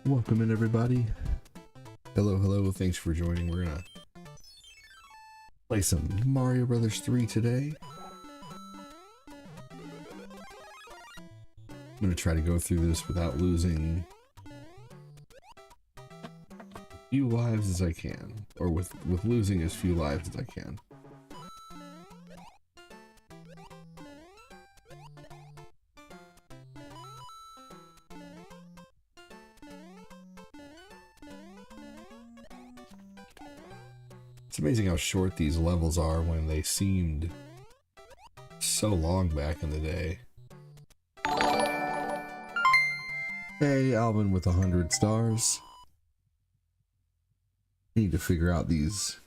Welcome in, everybody. Hello, thanks for joining. We're gonna play some Mario Brothers 3 today. I'm gonna try to go through this without losing as few lives as I can, or with losing as few lives as I can. It's amazing how short these levels are when they seemed so long back in the day. Hey, Alvin with 100 stars. Need to figure out these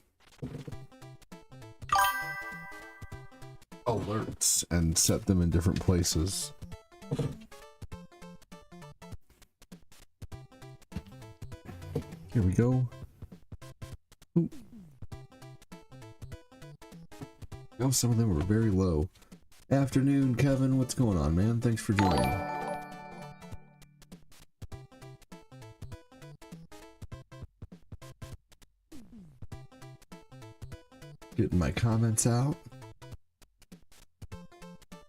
alerts and set them in different places. Here we go. Ooh. Oh, some of them were very low. Afternoon, Kevin. What's going on, man? Thanks for joining. Getting my comments out.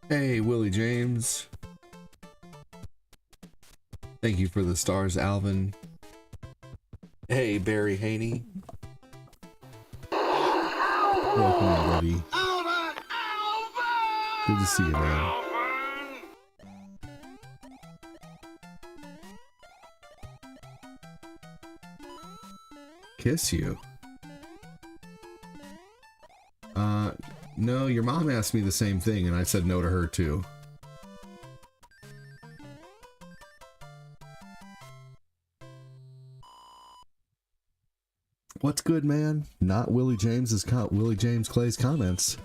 Hey, Willie James. Thank you for the stars, Alvin. Hey, Barry Haney. Welcome, everybody. Good to see you, man. Kiss you? No, your mom asked me the same thing and I said no to her too. What's good, man? Not Willie James Clay's comments.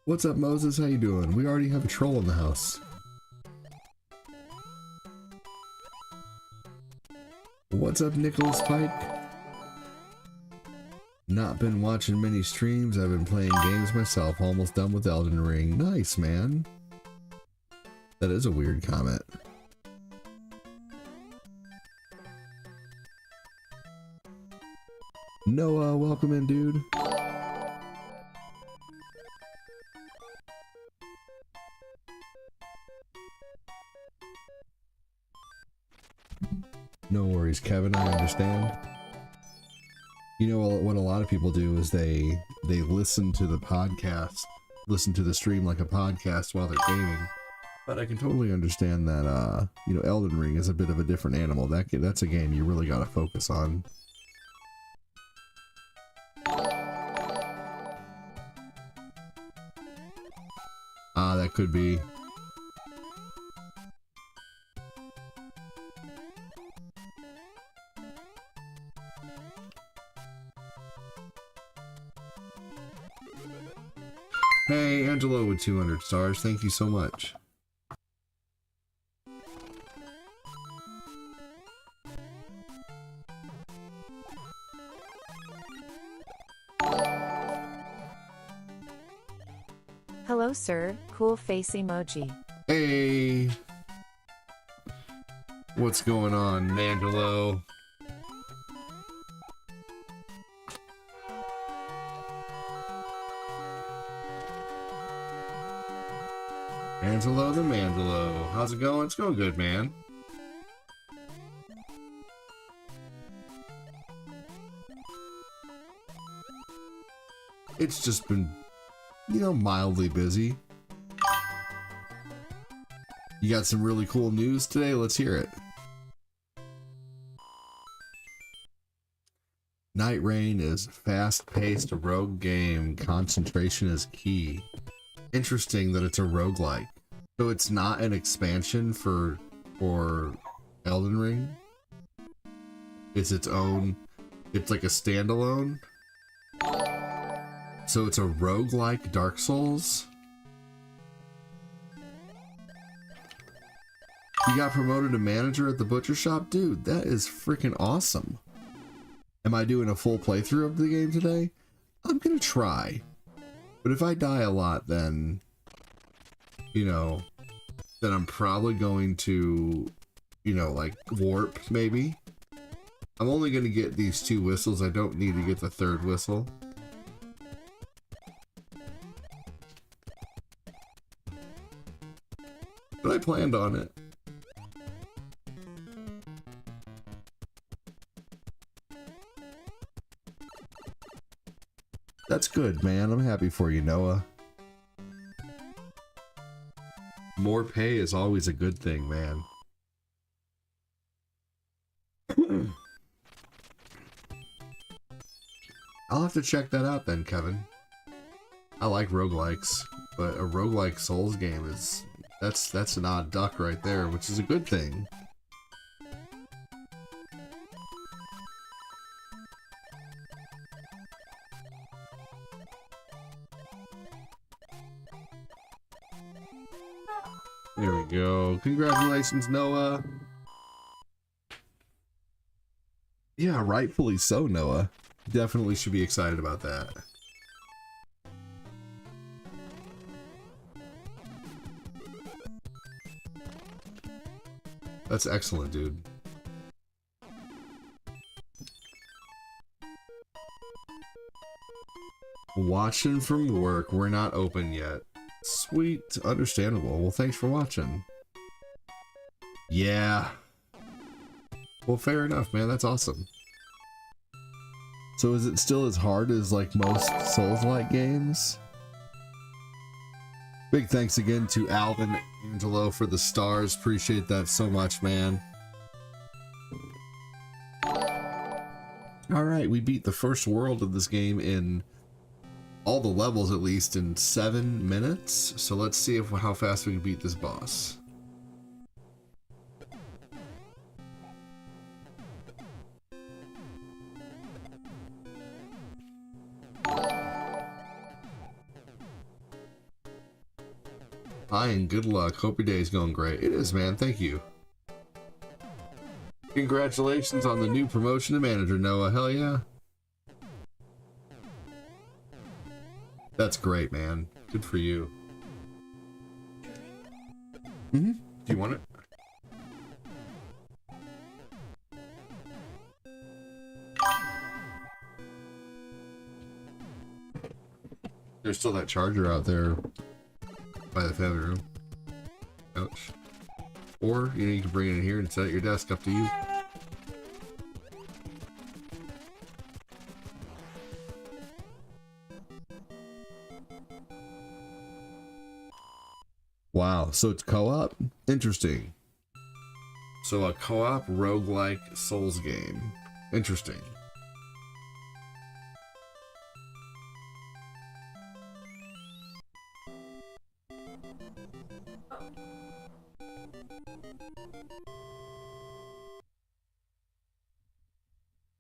What's up, Moses? How you doing? We already have a troll in the house. What's up, Nicholas Pike? Not been watching many streams. I've been playing games myself. Almost done with Elden Ring. Nice, man. That is a weird comment. Noah, welcome in, dude. No worries, Kevin, I understand. You know what a lot of people do is they listen to the podcast, listen to the stream like a podcast while they're gaming. But I can totally understand that, you know, Elden Ring is a bit of a different animal. That's a game you really gotta focus on. Ah, that could be. Hey, Angelo with 200 stars. Thank you so much. Hello, sir. Cool face emoji. Hey. What's going on, Angelo? Angelo the Mandelo. How's it going? It's going good, man. It's just been, you know, mildly busy. You got some really cool news today? Let's hear it. Night Rain is a fast-paced rogue game. Concentration is key. Interesting that it's a roguelike. So it's not an expansion for Elden Ring? It's its own, it's like a standalone? So it's a roguelike Dark Souls? You got promoted to manager at the butcher shop? Dude, that is freaking awesome. Am I doing a full playthrough of the game today? I'm gonna try. But if I die a lot, then you know, then I'm probably going to, you know, like warp maybe. I'm only going to get these 2 whistles. I don't need to get the 3rd whistle. But I planned on it. That's good, man. I'm happy for you, Noah. More pay is always a good thing, man. I'll have to check that out then, Kevin. I like roguelikes, but a roguelike Souls game is... That's an odd duck right there, which is a good thing. There we go. Congratulations, Noah. Yeah, rightfully so, Noah. Definitely should be excited about that. That's excellent, dude. Watching from work. We're not open yet. Sweet. Understandable. Well, thanks for watching. Yeah. Well, fair enough, man. That's awesome. So is it still as hard as like most Souls-like games? Big thanks again to Alvin Angelo for the stars. Appreciate that so much, man. Alright, we beat the first world of this game in all the levels, at least, in 7 minutes. So let's see how fast we can beat this boss. Hi and good luck. Hope your day is going great. It is, man. Thank you. Congratulations on the new promotion to manager, Noah. Hell yeah. That's great, man. Good for you. Do you want it? There's still that charger out there by the family room. Ouch. Or, you know, you can bring it in here and set it at your desk. Up to you. Wow, so it's co-op? Interesting. So a co-op roguelike Souls game. Interesting.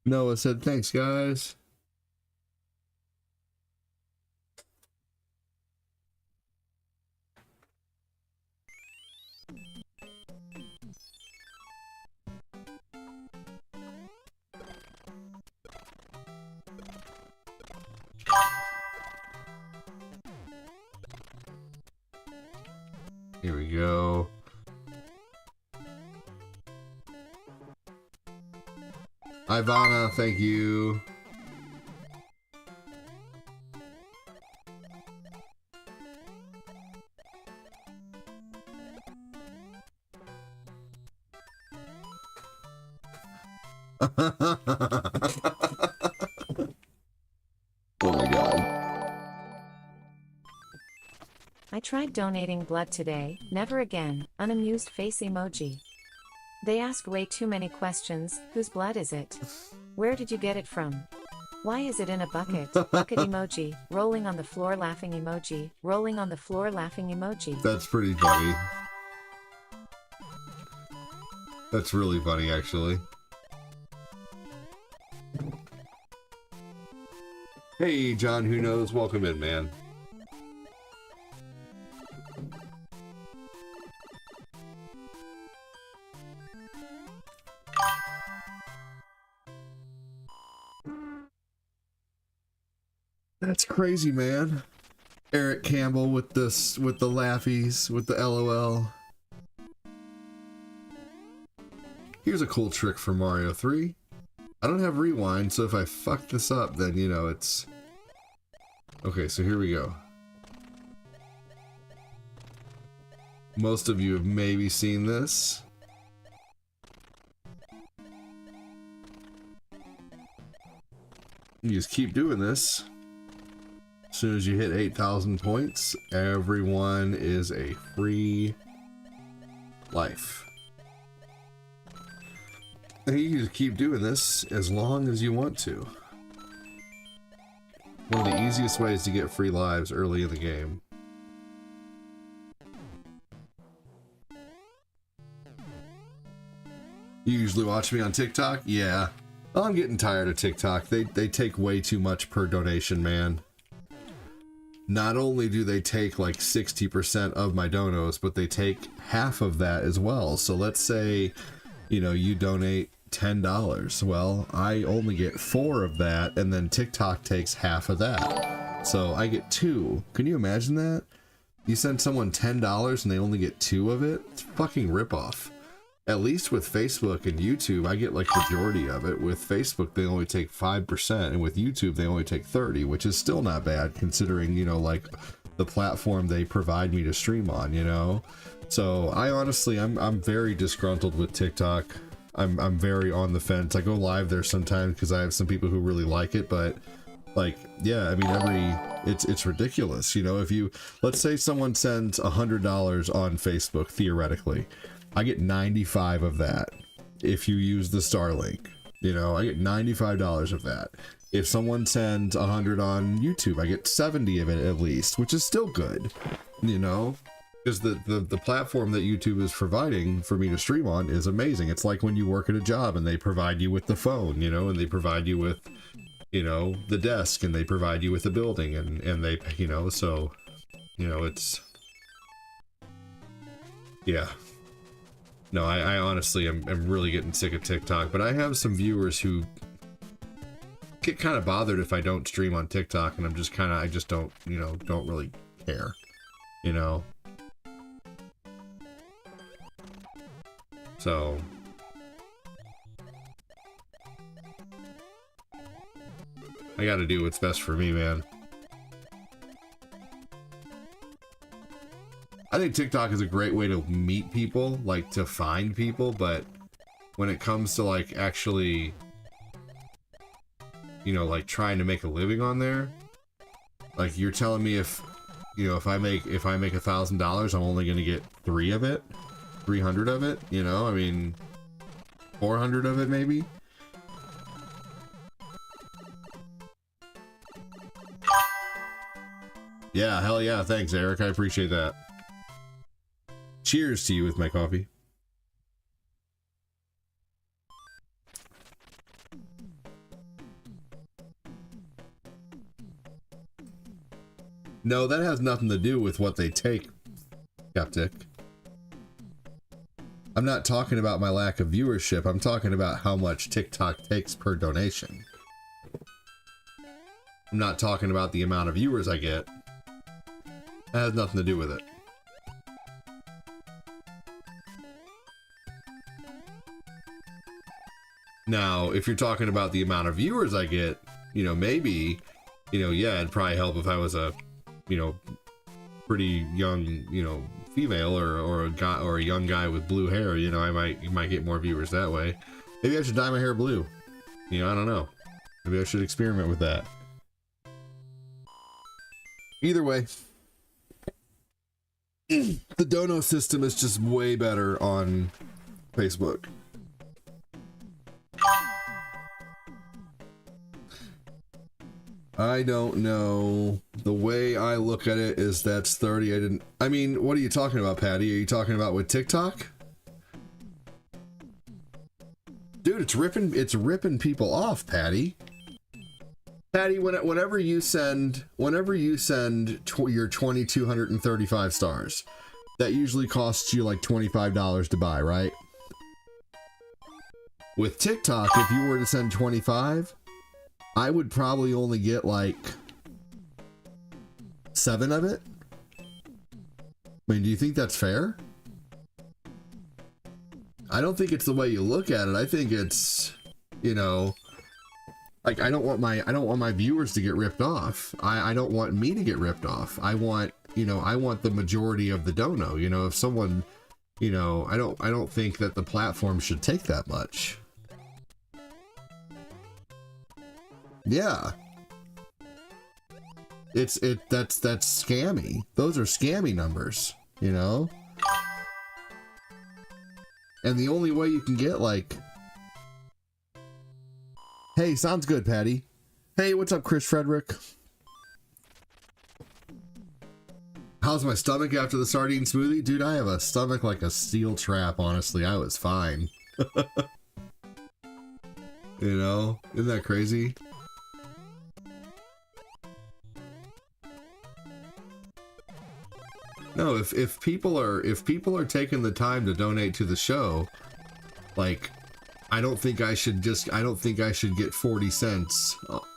Noah said, thanks, guys. Here we go. Ivana, thank you. Oh my god. I tried donating blood today, never again, unamused face emoji. They asked way too many questions. Whose blood is it? Where did you get it from? Why is it in a bucket? Bucket emoji, rolling on the floor laughing emoji, rolling on the floor laughing emoji. That's pretty funny. That's really funny, actually. Hey, John, who knows? Welcome in, man. That's crazy, man. Eric Campbell with this, with the laughies, with the LOL. Here's a cool trick for Mario 3. I don't have rewind, so if I fuck this up, then, you know, it's... Okay, so here we go. Most of you have maybe seen this. You just keep doing this. As soon as you hit 8,000 points, everyone is a free life. And you just keep doing this as long as you want to. One of the easiest ways to get free lives early in the game. You usually watch me on TikTok? Yeah. I'm getting tired of TikTok. They take way too much per donation, man. Not only do they take like 60% of my donos, but they take half of that as well. So let's say, you know, you donate $10. Well, I only get 4 of that, and then TikTok takes half of that. So I get 2. Can you imagine that? You send someone $10 and they only get 2 of it? It's a fucking ripoff. At least with Facebook and YouTube, I get like majority of it. With Facebook, they only take 5%, and with YouTube, they only take 30%, which is still not bad considering, you know, like the platform they provide me to stream on, you know? So I honestly, I'm very disgruntled with TikTok. I'm very on the fence. I go live there sometimes because I have some people who really like it, but like, yeah, I mean, it's ridiculous. You know, if you, let's say someone sends $100 on Facebook, theoretically, I get 95 of that if you use the Starlink. You know, I get $95 of that. If someone sends 100 on YouTube, I get 70 of it at least, which is still good, you know, because the platform that YouTube is providing for me to stream on is amazing. It's like when you work at a job and they provide you with the phone, you know, and they provide you with, you know, the desk, and they provide you with the building, and they, you know, so, you know, it's, yeah. No, I honestly am really getting sick of TikTok, but I have some viewers who get kind of bothered if I don't stream on TikTok, and I'm just kind of, I just don't, you know, don't really care, you know? So... I gotta do what's best for me, man. I think TikTok is a great way to meet people, like to find people, but when it comes to like actually, you know, like trying to make a living on there, like you're telling me if, you know, if I make $1,000, I'm only gonna get 3 of it, 300 of it, you know, I mean, 400 of it maybe. Yeah, hell yeah, thanks Eric, I appreciate that. Cheers to you with my coffee. No, that has nothing to do with what they take, Skeptic. I'm not talking about my lack of viewership, I'm talking about how much TikTok takes per donation. I'm not talking about the amount of viewers I get. That has nothing to do with it. Now, if you're talking about the amount of viewers I get, you know, maybe, you know, yeah, it'd probably help if I was a, you know, pretty young, you know, female or a guy or a young guy with blue hair, you know, you might get more viewers that way. Maybe I should dye my hair blue. You know, I don't know. Maybe I should experiment with that. Either way, the dono system is just way better on Facebook. I don't know. The way I look at it is that's 30. I mean, what are you talking about, Patty? Are you talking about with TikTok? Dude, it's ripping people off, Patty. Patty, whenever you send your 2,235 stars, that usually costs you like $25 to buy, right? With TikTok, if you were to send 25, I would probably only get like 7 of it? I mean, do you think that's fair? I don't think it's the way you look at it. I think it's, you know, like I don't want my viewers to get ripped off. I don't want me to get ripped off. I want, you know, I want the majority of the dono. You know, if someone, you know, I don't think that the platform should take that much. Yeah. That's scammy. Those are scammy numbers, you know? And the only way you can get like, hey, sounds good, Patty. Hey, what's up, Chris Frederick? How's my stomach after the sardine smoothie? Dude, I have a stomach like a steel trap, honestly. I was fine. You know? Isn't that crazy? No, if people are taking the time to donate to the show, like, I don't think I should get 40 cents.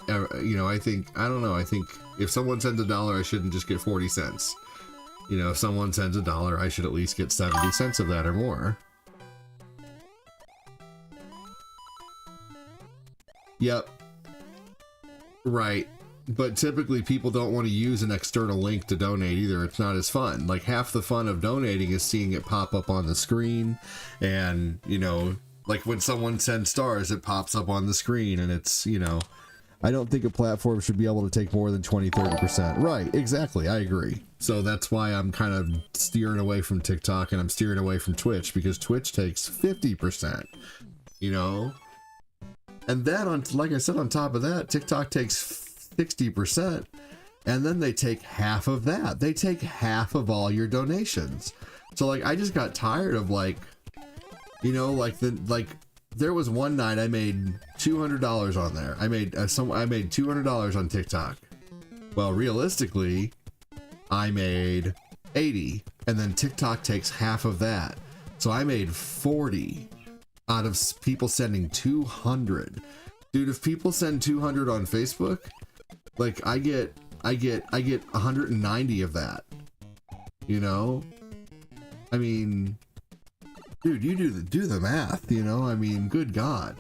You know, I don't know. I think if someone sends $1, I shouldn't just get 40 cents. You know, if someone sends $1, I should at least get 70 cents of that or more. Yep. Right. But typically people don't want to use an external link to donate either. It's not as fun. Like half the fun of donating is seeing it pop up on the screen, and, you know, like when someone sends stars, it pops up on the screen, and it's, you know, I don't think a platform should be able to take more than 20-30%. Right, exactly, I agree. So that's why I'm kind of steering away from TikTok and I'm steering away from Twitch, because Twitch takes 50%, you know? And then, on, like I said, on top of that, TikTok takes 60%, and then they take half of that. They take half of all your donations. So like, I just got tired of, like, you know, like there was one night I made $200 on there. I made $200 on TikTok. Well, realistically, I made 80, and then TikTok takes half of that. So I made 40 out of people sending 200. Dude, if people send 200 on Facebook, like I get 190 of that. You know? I mean, dude, you do the math, you know? I mean, good God.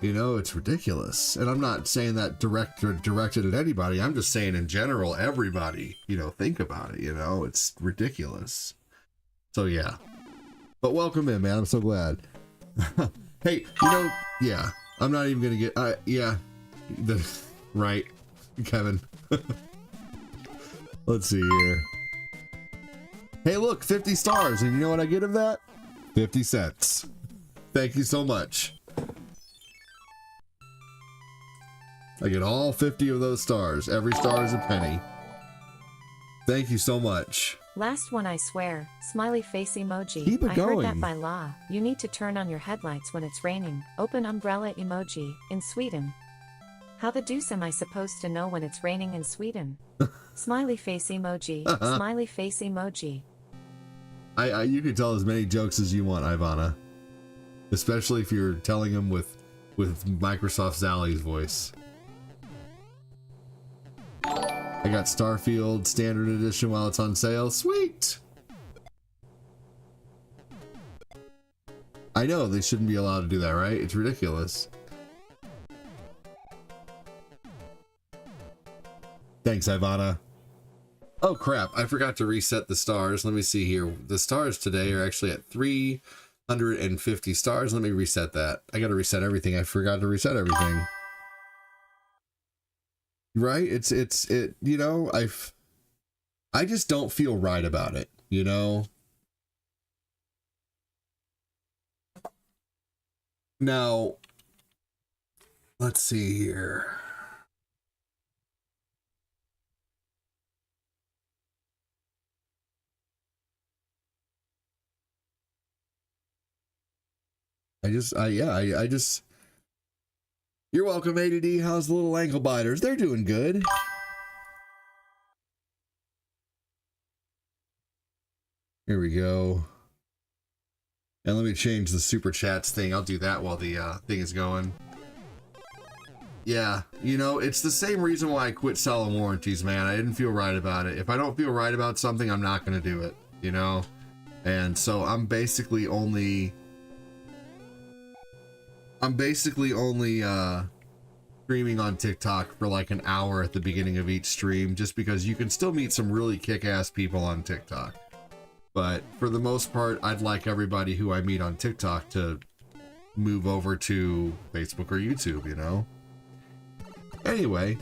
You know, it's ridiculous. And I'm not saying that directed at anybody. I'm just saying in general, everybody, you know, think about it, you know? It's ridiculous. So yeah. But welcome in, man. I'm so glad. Hey, you know, yeah. I'm not even gonna get, yeah. Right. Kevin. Let's see here. Hey, look, 50 stars, and you know what I get of that? 50 cents. Thank you so much. I get all 50 of those stars. Every star is a penny. Thank you so much. Last one, I swear. Smiley face emoji. Keep it going. I heard that by law. You need to turn on your headlights when it's raining. Open umbrella emoji. In Sweden. How the deuce am I supposed to know when it's raining in Sweden? Smiley face emoji. Smiley face emoji. You can tell as many jokes as you want, Ivana. Especially if you're telling them with Microsoft Zally's voice. I got Starfield Standard Edition while it's on sale. Sweet! I know, they shouldn't be allowed to do that, right? It's ridiculous. Thanks, Ivana. Oh crap, I forgot to reset the stars. Let me see here. The stars today are actually at 350 stars. Let me reset that. I gotta reset everything. I forgot to reset everything. Right? It, you know, I just don't feel right about it, you know? Now, let's see here. I just, you're welcome, ADD. How's the little ankle biters? They're doing good. Here we go. And let me change the super chats thing. I'll do that while the thing is going. Yeah, you know, it's the same reason why I quit selling warranties, man. I didn't feel right about it. If I don't feel right about something, I'm not going to do it, you know? And so I'm basically only streaming on TikTok for like an hour at the beginning of each stream, just because you can still meet some really kick-ass people on TikTok. But for the most part, I'd like everybody who I meet on TikTok to move over to Facebook or YouTube, you know? Anyway,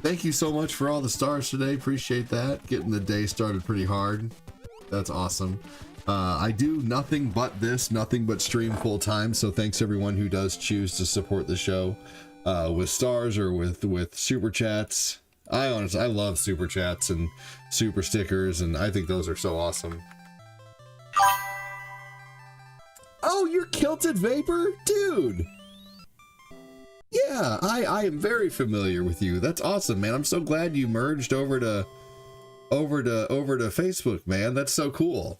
thank you so much for all the stars today. Appreciate that. Getting the day started pretty hard. That's awesome. I do nothing but this, nothing but stream full time. So thanks everyone who does choose to support the show with stars or with super chats. I love super chats and super stickers, and I think those are so awesome. Oh, you're Kilted Vapor? Dude! Yeah, I am very familiar with you. That's awesome, man. I'm so glad you merged over to Facebook, man. That's so cool.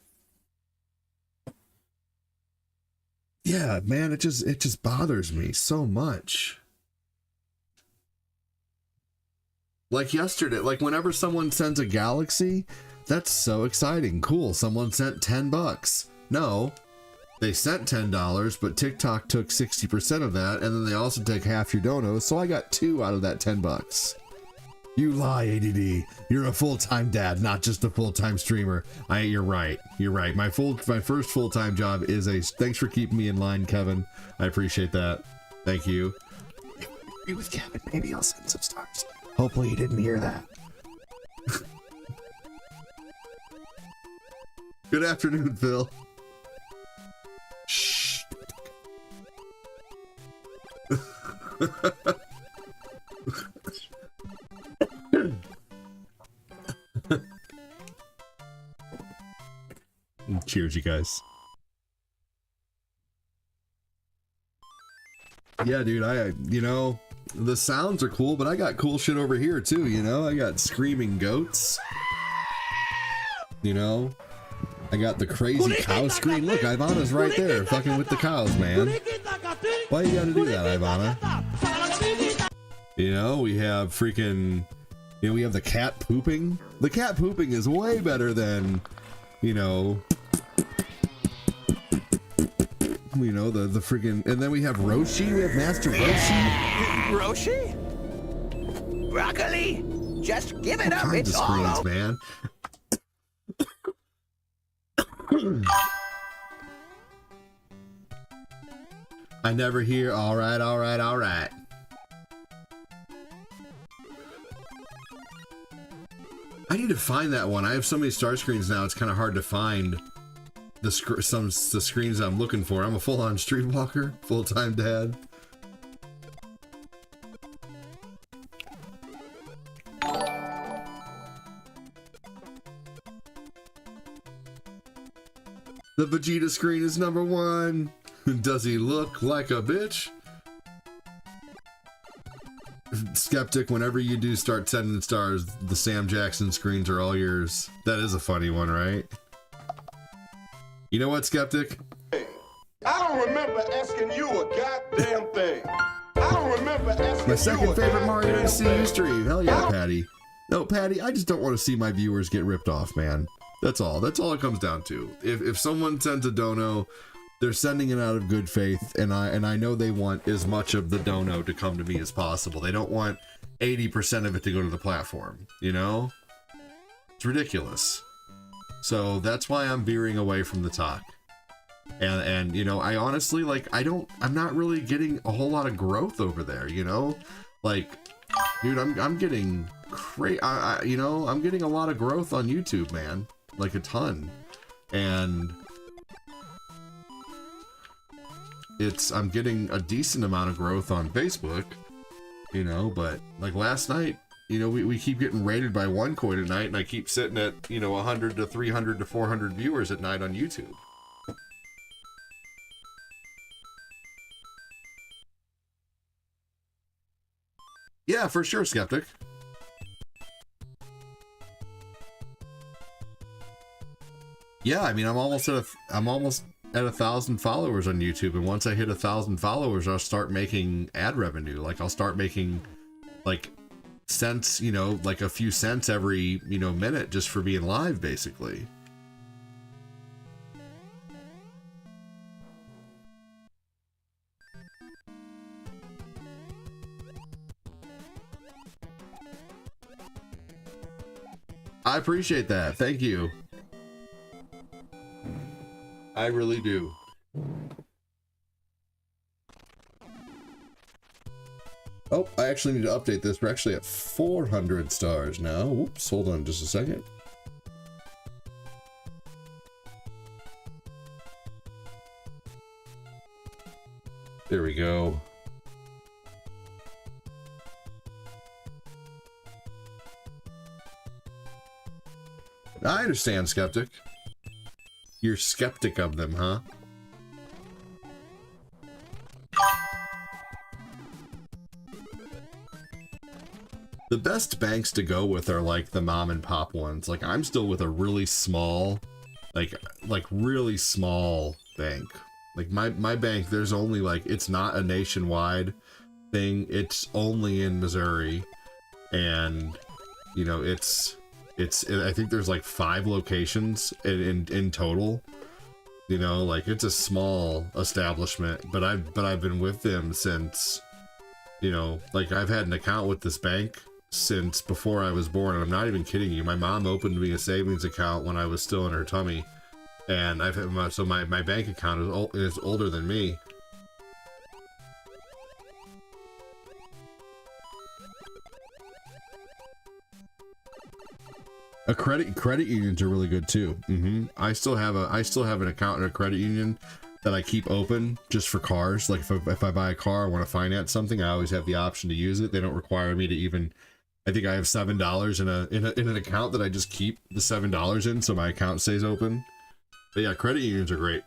Yeah, man, it just bothers me so much. Like yesterday, like whenever someone sends a galaxy, that's so exciting. Cool, someone sent $10. No, they sent $10, but TikTok took 60% of that, and then they also take half your donos, so I got 2 out of that $10. You lie, ADD. You're a full-time dad, not just a full-time streamer. You're right. You're right. My first full-time job is thanks for keeping me in line, Kevin. I appreciate that. Thank you. If I agree with Kevin, maybe I'll send some stars. Hopefully you didn't hear that. Good afternoon, Phil. Shh. Cheers, you guys. Yeah, dude, you know, the sounds are cool, but I got cool shit over here too, you know? I got screaming goats. You know? I got the crazy cow scream. Look, Ivana's right there, fucking with the cows, man. Why you gotta do that, Ivana? You know, we have freaking... You know, we have the cat pooping. The cat pooping is way better than, you know... You know, the freaking... And then we have Roshi. We have Master Roshi. Roshi? Broccoli? Just give it up. It's all screens, man. I never hear, all right, all right, all right. I need to find that one. I have so many star screens now, it's kind of hard to find the screens I'm looking for. I'm a full-on streetwalker, full-time dad. The Vegeta screen is #1. Does he look like a bitch? Skeptic, whenever you do start sending stars, the Sam Jackson screens are all yours. That is a funny one, right? You know what, Skeptic? I don't remember asking you a goddamn thing. I don't remember asking my second you a favorite Mario MCU stream. Hell yeah, I Patty. No, Patty, I just don't want to see my viewers get ripped off, man. That's all. That's all it comes down to. If someone sends a dono, they're sending it out of good faith, and I know they want as much of the dono to come to me as possible. They don't want 80% of it to go to the platform, you know? It's ridiculous. So that's why I'm veering away from the talk. And you know, I honestly, like, I'm not really getting a whole lot of growth over there, you know? Like, dude, I'm getting you know, I'm getting a lot of growth on YouTube, man. Like a ton. And I'm getting a decent amount of growth on Facebook, you know, but like last night, you know, we keep getting rated by OneCoin at night, and I keep sitting at, you know, 100 to 300 to 400 viewers at night on YouTube. Yeah, for sure, Skeptic. Yeah, I mean, I'm almost at 1,000 followers on YouTube, and once I hit 1,000 followers, I'll start making ad revenue. Like I'll start making like cents, you know, like a few cents every, you know, minute just for being live, basically. I appreciate that. Thank you. I really do. Oh, I actually need to update this. We're actually at 400 stars now. Whoops, hold on just a second. There we go. I understand, Skeptic. You're skeptic of them, huh? The best banks to go with are like the mom and pop ones. Like I'm still with a really small, like really small bank. Like my bank, there's only like, it's not a nationwide thing. It's only in Missouri. And you know, I think there's like 5 locations in total, you know, like it's a small establishment, but I've been with them since, you know, like I've had an account with this bank since before I was born. And I'm not even kidding you. My mom opened me a savings account when I was still in her tummy, and so my bank account is older than me. A credit unions are really good too. I still have an account in a credit union that I keep open just for cars. Like if I buy a car, I want to finance something, I always have the option to use it. They don't require me to even. I think I have $7 in an account that I just keep the $7 in, so my account stays open. But yeah, credit unions are great.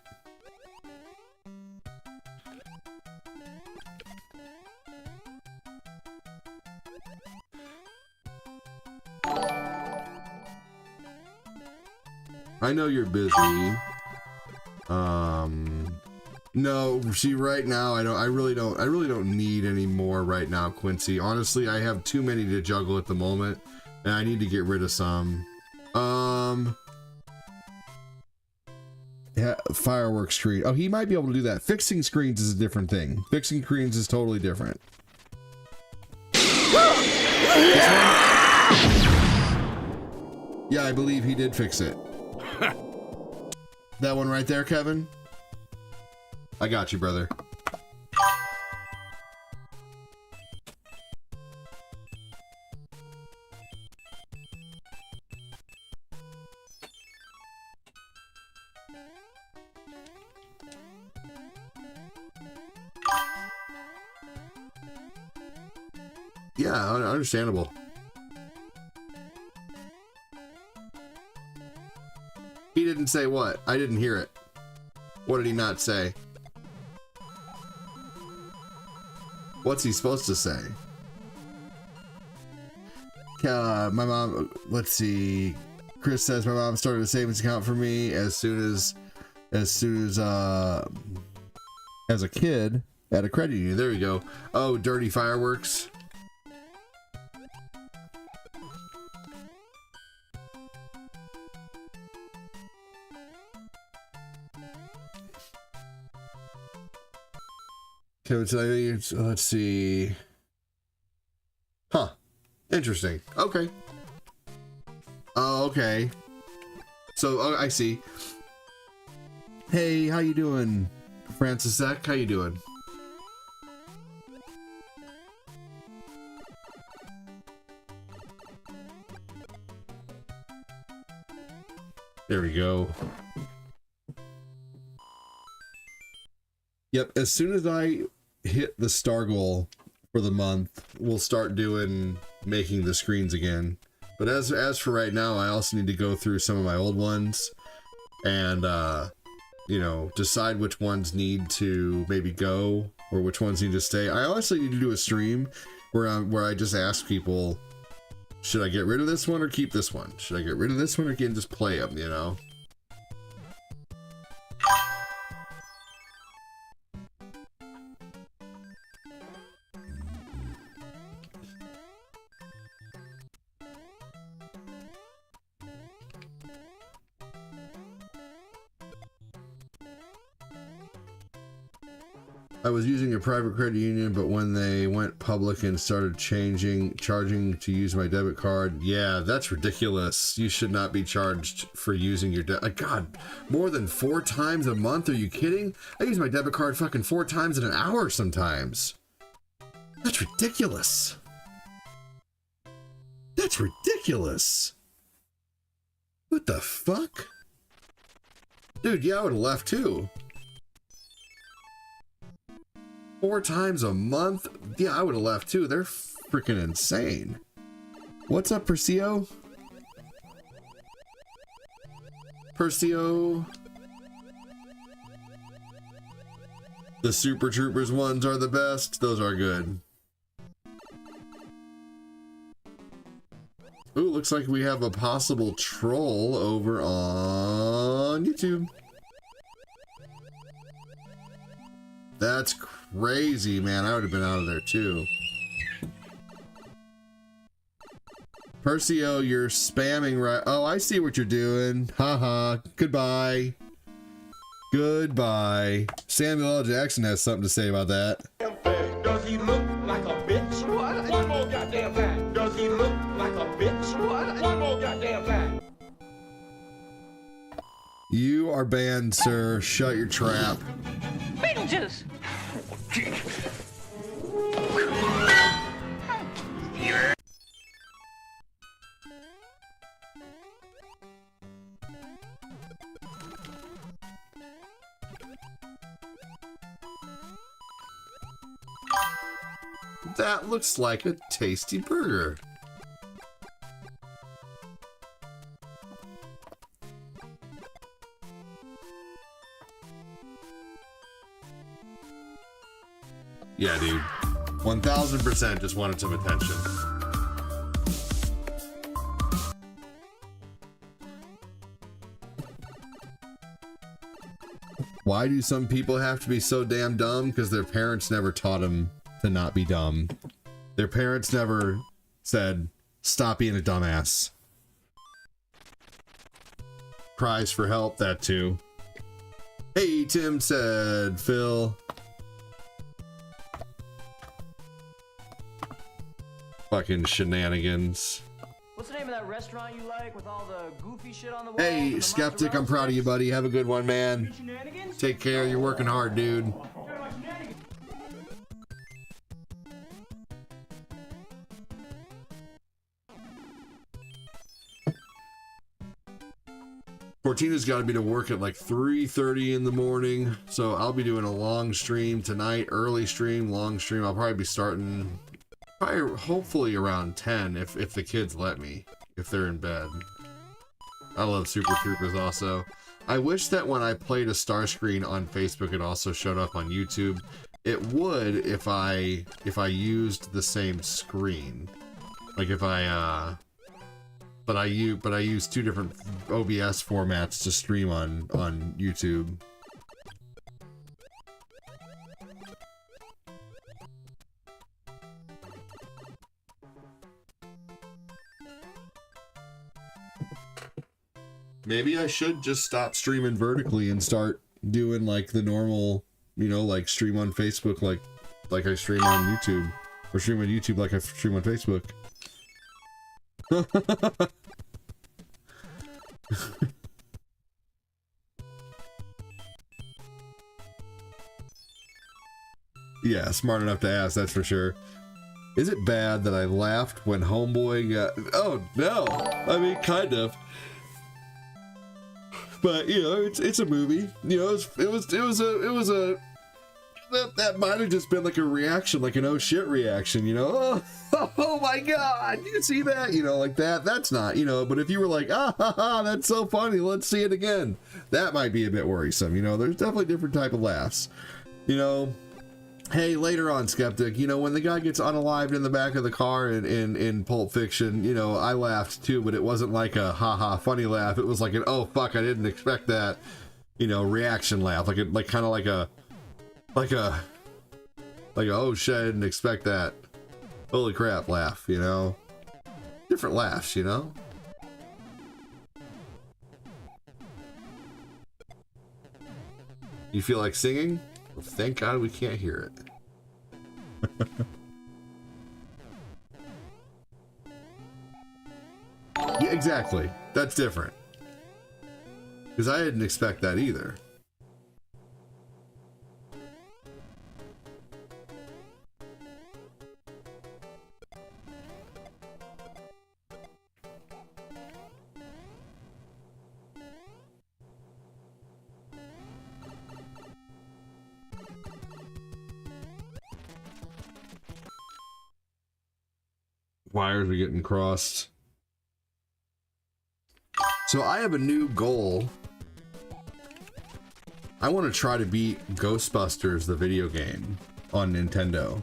I know you're busy. No, see, right now I really don't need any more right now, Quincy. Honestly, I have too many to juggle at the moment, and I need to get rid of some. Yeah, fireworks screen. Oh, he might be able to do that. Fixing screens is a different thing. Fixing screens is totally different. Yeah, I believe he did fix it. That one right there, Kevin? I got you, brother. Yeah, understandable. He didn't say what? I didn't hear it. What did he not say? What's he supposed to say? My mom, let's see. Chris says my mom started a savings account for me as soon as as a kid at a credit union. There we go. Oh, dirty fireworks. Let's see. Huh. Interesting. Okay. Oh, okay. So, oh, I see. Hey, how you doing, Francis Eck? How you doing? There we go. Yep, as soon as I hit the star goal for the month, we'll start making the screens again. But as for right now, I also need to go through some of my old ones and you know, decide which ones need to maybe go or which ones need to stay. I honestly need to do a stream where I just ask people, should I get rid of this one or keep this one? Should I get rid of this one or can just play them, you know? I was using a private credit union, but when they went public and started charging to use my debit card, yeah, that's ridiculous. You should not be charged for using your God, more than 4 times a month? Are you kidding? I use my debit card fucking 4 times in an hour sometimes. That's ridiculous. That's ridiculous. What the fuck? Dude, yeah, I would have left too. 4 times a month? Yeah, I would have left too. They're freaking insane. What's up, Perseo? Perseo. The Super Troopers ones are the best. Those are good. Ooh, looks like we have a possible troll over on YouTube. That's crazy, man. I would have been out of there too. Perseo, you're spamming right. Oh, I see what you're doing. Haha. Goodbye. Goodbye. Samuel L. Jackson has something to say about that. Does he look like a bitch? What? One more goddamn time. Does he look like a bitch? What? One more goddamn time. You are banned, sir. Shut your trap. Beetlejuice! That looks like a tasty burger. Yeah, dude. 1000% just wanted some attention. Why do some people have to be so damn dumb? Because their parents never taught them to not be dumb. Their parents never said, stop being a dumbass. Cries for help, that too. Hey, Tim said, Phil. Fucking shenanigans. What's the name of that restaurant you like with all the goofy shit on the wall? Hey, Skeptic, I'm proud of you, buddy. Have a good one, man. Take care. You're working hard, dude. Cortina's got to be to work at like 3:30 in the morning, so I'll be doing a long stream tonight. Early stream, long stream. I'll probably be starting hopefully around 10 if the kids let me, if they're in bed. I love Super Troopers also. I wish that when I played a star screen on Facebook it also showed up on YouTube. It would if I used the same screen. Like if I but I use 2 different OBS formats to stream on YouTube. Maybe I should just stop streaming vertically and start doing like the normal, you know, like stream on Facebook like I stream on YouTube. Or stream on YouTube like I stream on Facebook. Yeah, smart enough to ask, that's for sure. Is it bad that I laughed when Homeboy got... Oh, no! I mean, kind of. But, you know, it's a movie. You know, it was a... That might have just been like a reaction, like an oh shit reaction, you know? Oh my god, you see that? You know, like that. That's not, you know, but if you were like, ah ha ha, that's so funny, let's see it again. That might be a bit worrisome, you know? There's definitely different type of laughs. You know, hey, later on, Skeptic, you know, when the guy gets unalived in the back of the car in Pulp Fiction, you know, I laughed too, but it wasn't like a haha funny laugh. It was like an oh fuck, I didn't expect that, you know, reaction laugh. Like kind of like a oh shit, I didn't expect that. Holy crap laugh, you know? Different laughs, you know? You feel like singing? Thank God we can't hear it. Yeah, exactly. That's different. Because I didn't expect that either. Wires are getting crossed. So I have a new goal. I want to try to beat Ghostbusters, the video game, on Nintendo.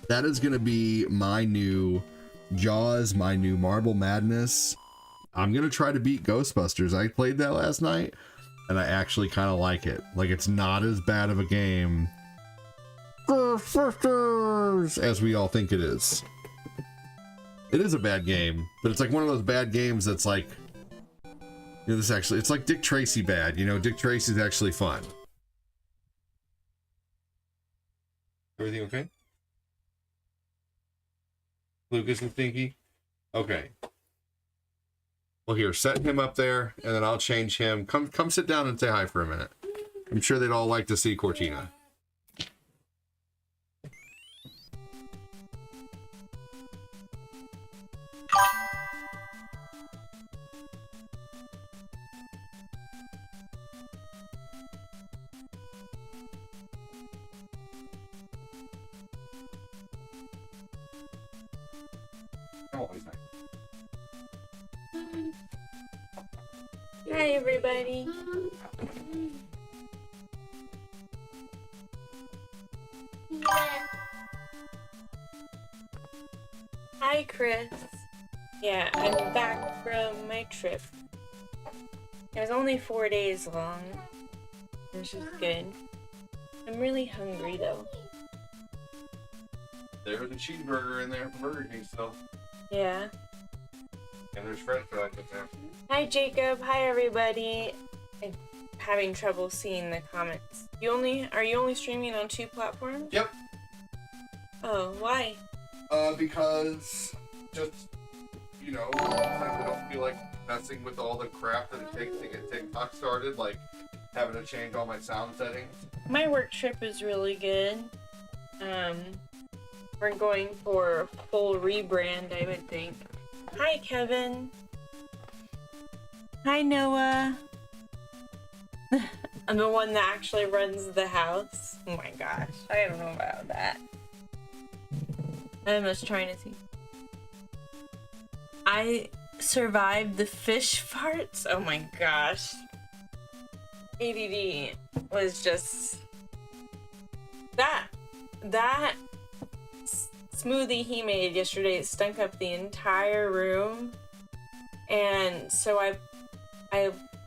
That is going to be my new Jaws, my new Marble Madness. I'm going to try to beat Ghostbusters. I played that last night, and I actually kind of like it. Like, it's not as bad of a game Ghostbusters as we all think it is. It is a bad game, but it's like one of those bad games that's like, you know, this actually, it's like Dick Tracy bad. You know, Dick Tracy's actually fun. Everything okay? Lucas and Stinky? Okay. Well, here, set him up there, and then I'll change him. Come sit down and say hi for a minute. I'm sure they'd all like to see Cortina. Hi, everybody. Hi, Chris. Yeah, I'm back from my trip. It was only 4 days long, which is good. I'm really hungry, though. There was a cheeseburger in there from Burger King still. Yeah. And there's french fries in there. Hi, Jacob. Hi, everybody. I'm having trouble seeing the comments. Are you only streaming on 2 platforms? Yep. Oh, why? Because just, you know, sometimes I don't feel like messing with all the crap that it takes to get TikTok started, like having to change all my sound settings. My work trip is really good. We're going for a full rebrand, I would think. Hi, Kevin. Hi, Noah. I'm the one that actually runs the house. Oh my gosh, I don't know about that. I'm just trying to see. I survived the fish farts. Oh my gosh. ADD was just that smoothie he made yesterday. It stunk up the entire room, and so I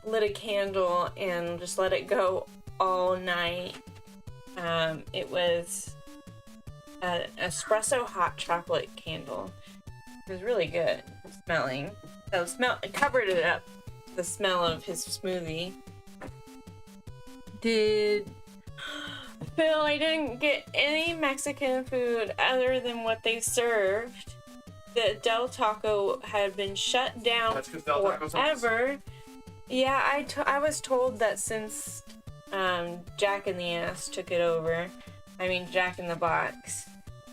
lit a candle and just let it go all night. It was an espresso hot chocolate candle. It was really good smelling. So it covered it up, the smell of his smoothie. Phil, I didn't get any Mexican food other than what they served. The Del Taco had been shut down forever. Yeah, I was told that since Jack in the Ass took it over, I mean Jack in the Box,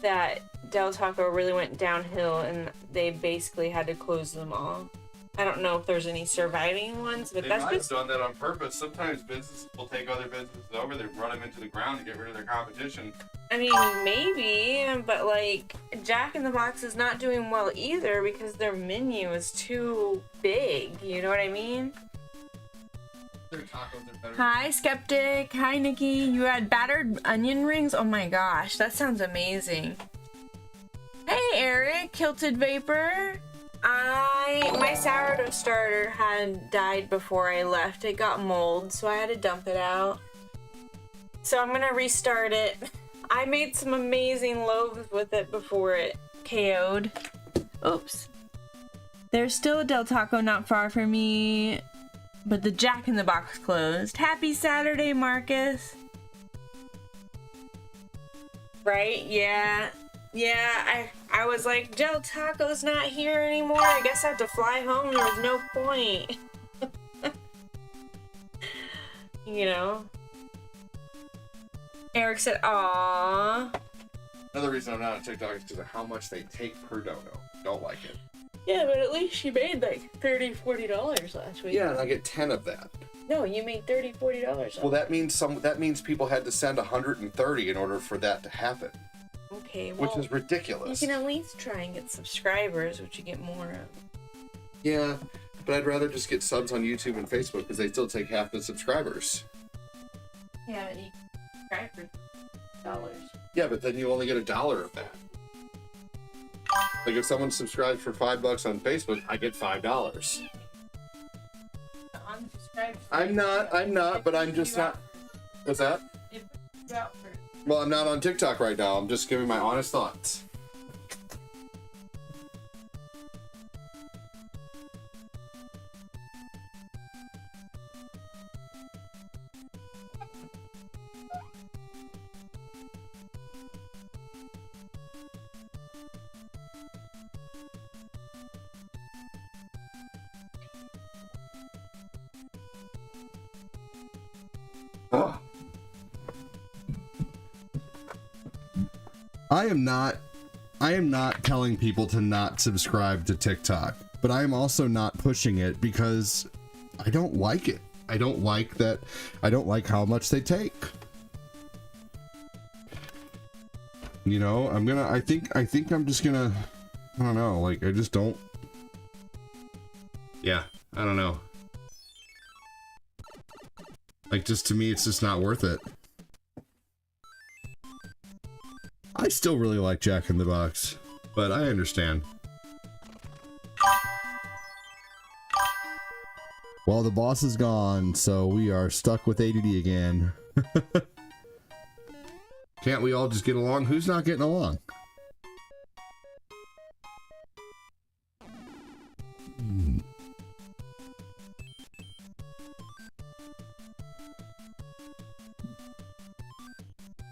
that Del Taco really went downhill and they basically had to close them all. I don't know if there's any surviving ones, but that's just... They might have done that on purpose. Sometimes businesses will take other businesses over, they run them into the ground to get rid of their competition. I mean, maybe, but like, Jack in the Box is not doing well either because their menu is too big, you know what I mean? Their tacos are better. Hi, Skeptic. Hi, Nikki. You had battered onion rings? Oh my gosh, that sounds amazing. Hey, Eric. Kilted Vapor. My sourdough starter had died before I left. It got mold, so I had to dump it out. So I'm gonna restart it. I made some amazing loaves with it before it KO'd. Oops. There's still a Del Taco not far from me, but the Jack in the Box closed. Happy Saturday, Marcus. Right? Yeah. Yeah, I was like, Del Taco's not here anymore. I guess I have to fly home. There was no point. You know? Eric said, "Aww." Another reason I'm not on TikTok is because of how much they take per dono. Don't like it. Yeah, but at least you made like $30-$40 last week. Yeah, and I get 10 of that. No, you made $30-$40. Well, that means people had to send 130 in order for that to happen. Okay, well, which is ridiculous. You can at least try and get subscribers, which you get more of. Yeah, but I'd rather just get subs on YouTube and Facebook because they still take half the subscribers. Yeah, but you subscribe for dollars. Yeah, but then you only get $1 of that. Like if someone subscribes for $5 on Facebook, I get $5. Unsubscribe. I'm not, but I'm just not. What's that? It puts you out for. Well, I'm not on TikTok right now. I'm just giving my honest thoughts. Ugh. I am not telling people to not subscribe to TikTok, but I am also not pushing it because I don't like it. I don't like that. I don't like how much they take. You know, I think I'm just gonna, I don't know, like I just don't. Yeah, I don't know. Like just to me, it's just not worth it. I still really like Jack in the Box, but I understand. Well, the boss is gone, so we are stuck with ADD again. Can't we all just get along? Who's not getting along?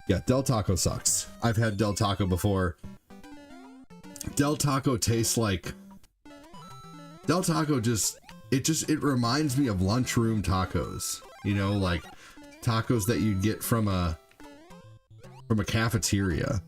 Yeah, Del Taco sucks. I've had Del Taco before. Del Taco tastes like... Del Taco it reminds me of lunchroom tacos. You know, like tacos that you'd get from a cafeteria.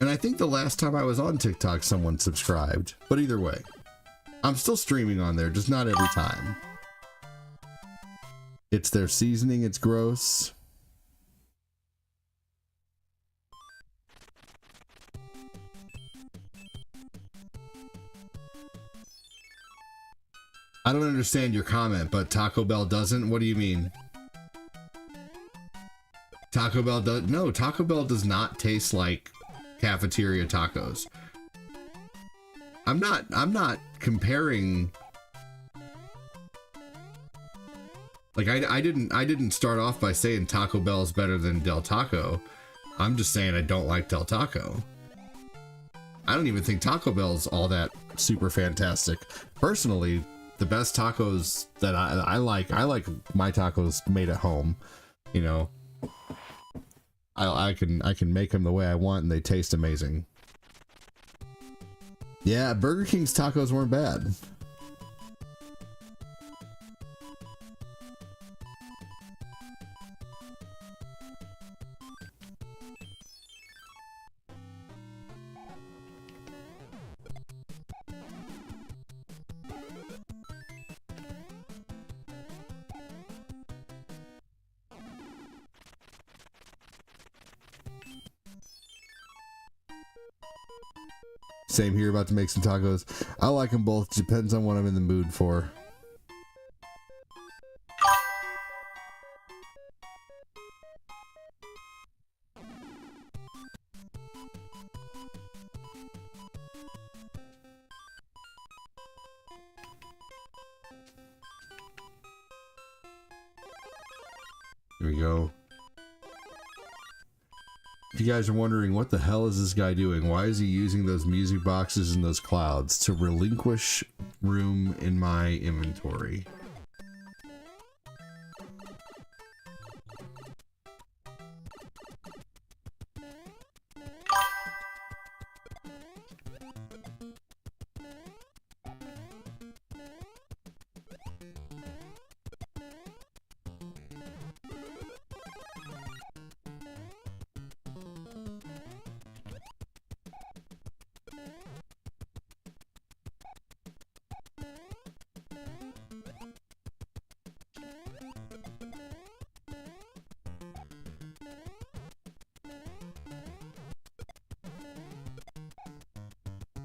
And I think the last time I was on TikTok, someone subscribed. But either way, I'm still streaming on there, just not every time. It's their seasoning, it's gross. I don't understand your comment, but Taco Bell doesn't? What do you mean? Taco Bell does... No, Taco Bell does not taste like cafeteria tacos. I'm not comparing. Like I didn't start off by saying Taco Bell is better than Del Taco. I'm just saying I don't like Del Taco. I don't even think Taco Bell's all that super fantastic. Personally, the best tacos that I like my tacos made at home. You know, I can make them the way I want and they taste amazing. Yeah, Burger King's tacos weren't bad. Same here, about to make some tacos. I like them both, depends on what I'm in the mood for. There we go. If you guys are wondering, what the hell is this guy doing? Why is he using those music boxes and those clouds? To relinquish room in my inventory.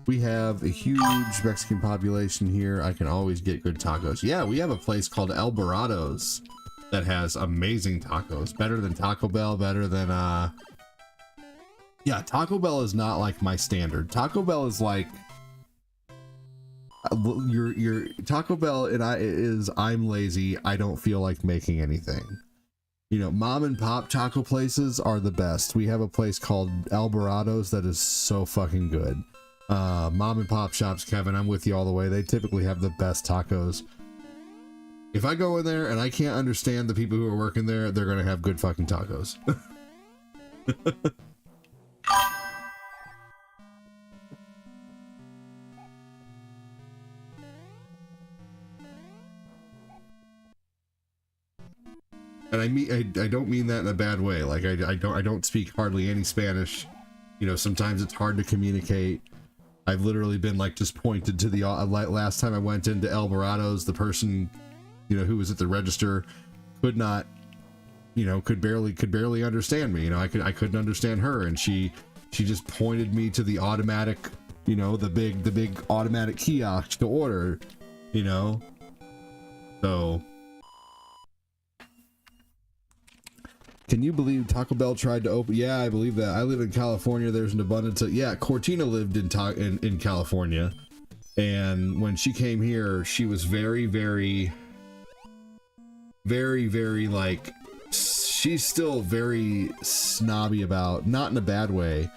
We have a huge Mexican population here. I can always get good tacos. Yeah, we have a place called El Dorados that has amazing tacos. Better than Taco Bell, better than yeah, Taco Bell is not like my standard. Taco Bell is like your Taco Bell and I'm lazy. I don't feel like making anything. You know, mom and pop taco places are the best. We have a place called El Dorados that is so fucking good. Mom and pop shops, Kevin, I'm with you all the way. They typically have the best tacos. If I go in there and I can't understand the people who are working there, they're gonna have good fucking tacos. And I don't mean that in a bad way. Like I don't speak hardly any Spanish. You know, sometimes it's hard to communicate. I've literally been like just pointed to the last time I went into El Dorados, the person, you know, who was at the register could not, you know, could barely understand me. You know, I couldn't understand her, and she just pointed me to the automatic, you know, the big automatic kiosk to order, you know. So can you believe Taco Bell tried to open? Yeah, I believe that. I live in California. There's an abundance of, yeah, Cortina lived in California. And when she came here, she was very, very, very, very, like, she's still very snobby about, not in a bad way,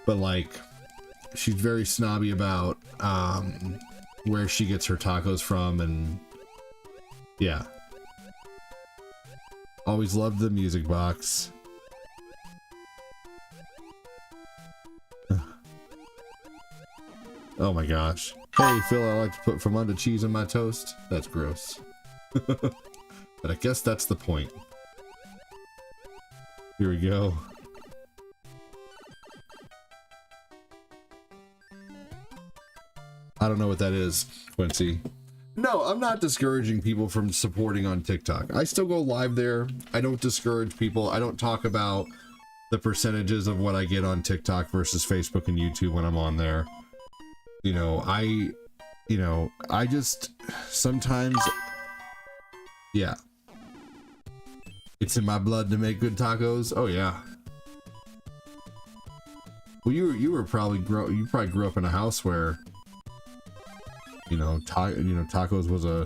but like, she's very snobby about where she gets her tacos from. And yeah. Always loved the music box. Oh my gosh. Hey Phil, I like to put Famunda cheese on my toast. That's gross. But I guess that's the point. Here we go. I don't know what that is, Quincy. No, I'm not discouraging people from supporting on TikTok. I still go live there. I don't discourage people. I don't talk about the percentages of what I get on TikTok versus Facebook and YouTube when I'm on there. You know, I just sometimes, yeah. It's in my blood to make good tacos. Oh yeah. Well, you were probably you probably grew up in a house where, you know, tacos was a,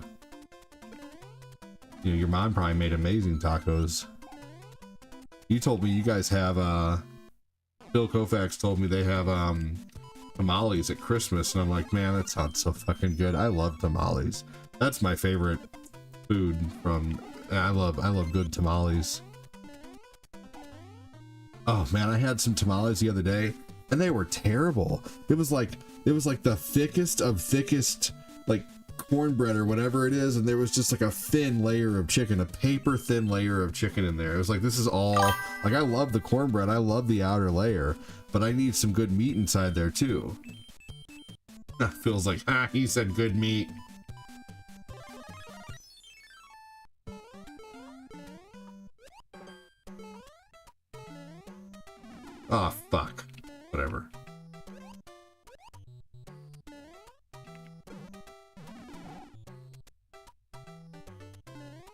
you know, your mom probably made amazing tacos. You told me you guys have, Bill Koufax told me they have, tamales at Christmas, and I'm like, man, that sounds so fucking good. I love tamales. That's my favorite food from, I love good tamales. Oh man, I had some tamales the other day, and they were terrible. It was like the thickest of thickest, like cornbread or whatever it is, and there was just like a thin layer of chicken, a paper thin layer of chicken in there. It was like, this is all, like, I love the cornbread, I love the outer layer, but I need some good meat inside there too. Feels like, he said good meat. Oh fuck, whatever.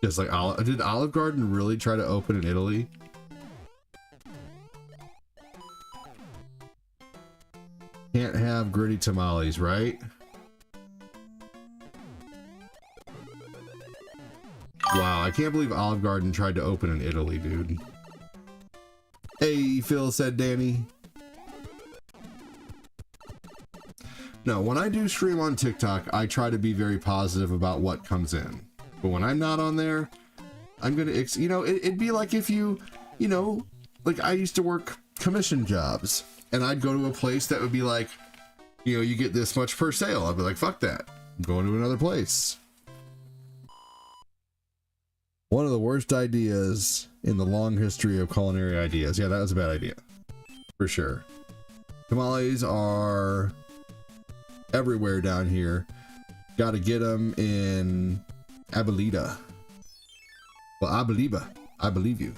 Just like, did Olive Garden really try to open in Italy? Can't have gritty tamales, right? Wow, I can't believe Olive Garden tried to open in Italy, dude. Hey, Phil, said Danny. No, when I do stream on TikTok, I try to be very positive about what comes in. But when I'm not on there, I'm gonna, you know, it'd be like if you know, like I used to work commission jobs, and I'd go to a place that would be like, you know, you get this much per sale. I'd be like, fuck that. I'm going to another place. One of the worst ideas in the long history of culinary ideas. Yeah, that was a bad idea. For sure. Tamales are everywhere down here. Gotta get them in Abuelita. Well, Abueliba. I believe you.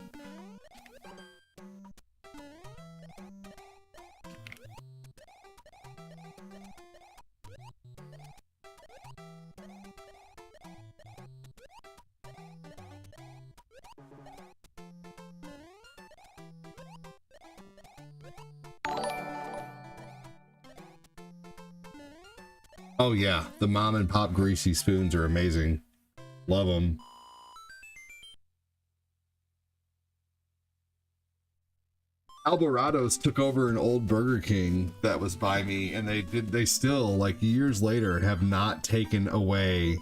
Oh yeah, the mom and pop greasy spoons are amazing. Love them. Alvarado's took over an old Burger King that was by me, and they still, like years later, have not taken away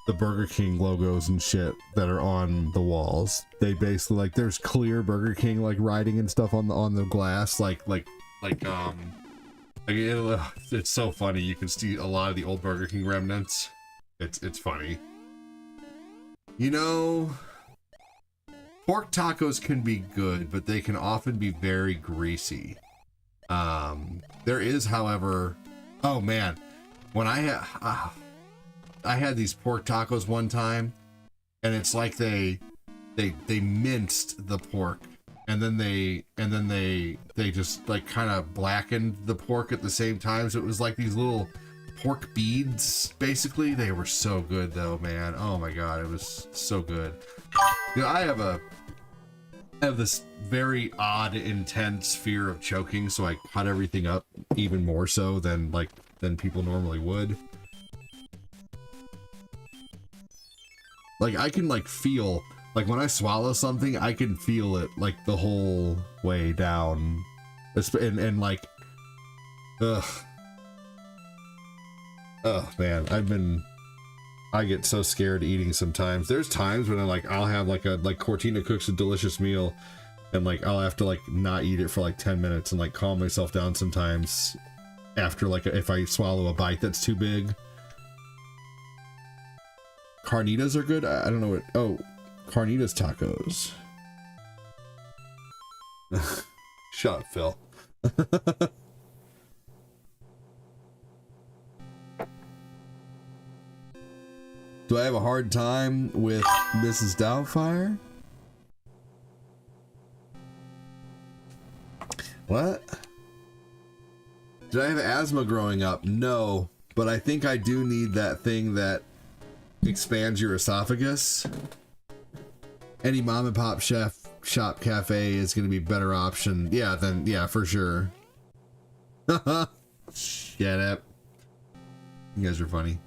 the Burger King logos and shit that are on the walls. They basically, like, there's clear Burger King like writing and stuff on the glass, it's so funny. You can see a lot of the old Burger King remnants. It's funny. You know, pork tacos can be good, but they can often be very greasy. There is, however, oh man, when I had these pork tacos one time, and it's like they minced the pork. And then they just like kind of blackened the pork at the same time. So it was like these little pork beads, basically. They were so good though, man. Oh my God, it was so good. You know, I have this very odd, intense fear of choking, so I cut everything up even more so than people normally would. Like I can like feel, like when I swallow something, I can feel it like the whole way down, and like, ugh, oh man, I get so scared eating sometimes. There's times when I'll have like Cortina cooks a delicious meal, and like I'll have to like not eat it for like 10 minutes and like calm myself down sometimes after like if I swallow a bite that's too big. Carnitas are good. I don't know what. Oh. Carnitas tacos. Shut up, Phil. Do I have a hard time with Mrs. Doubtfire? What? Did I have asthma growing up? No, but I think I do need that thing that expands your esophagus. Any mom and pop shop cafe is going to be a better option. Yeah, for sure. Shut up. You guys are funny.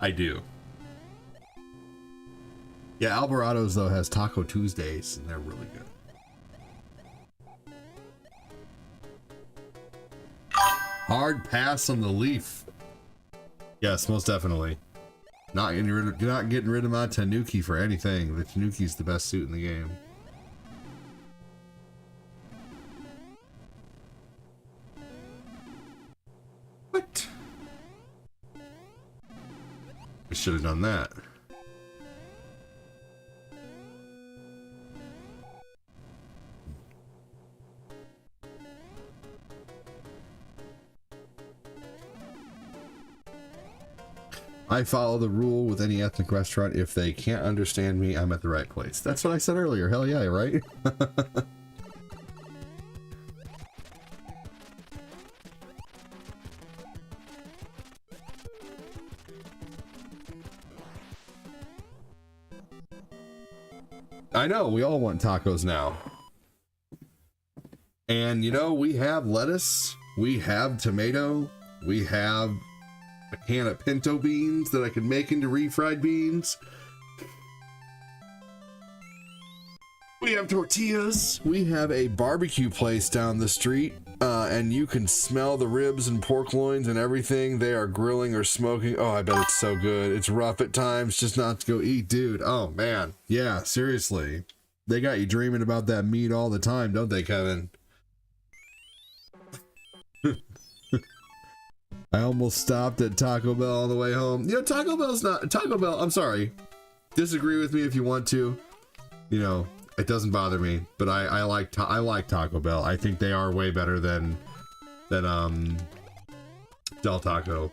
I do. Yeah, Alvarado's though has Taco Tuesdays, and they're really good. Hard pass on the leaf. Yes, most definitely. Not getting rid of my Tanuki for anything. The Tanuki's the best suit in the game. What? We should have done that. I follow the rule with any ethnic restaurant. If they can't understand me, I'm at the right place. That's what I said earlier. Hell yeah, right? I know, we all want tacos now. And you know, we have lettuce, we have tomato, we have a can of pinto beans that I can make into refried beans. We have tortillas. We have a barbecue place down the street, and you can smell the ribs and pork loins and everything they are grilling or smoking. Oh, I bet it's so good. It's rough at times just not to go eat, dude. Oh, man. Yeah, seriously. They got you dreaming about that meat all the time, don't they, Kevin? I almost stopped at Taco Bell on the way home. You know, Taco Bell, I'm sorry. Disagree with me if you want to. You know, it doesn't bother me, but I like Taco Bell. I think they are way better than Del Taco.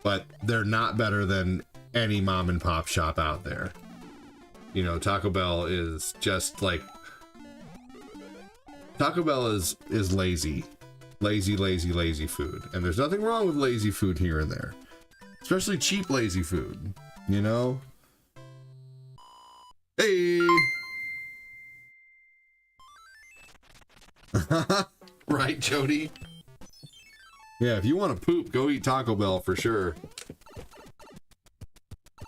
But they're not better than any mom and pop shop out there. You know, Taco Bell is just like, Taco Bell is lazy food, and there's nothing wrong with lazy food here and there, especially cheap lazy food, you know. Hey. Right, Jody? Yeah, if you want to poop, go eat Taco Bell for sure.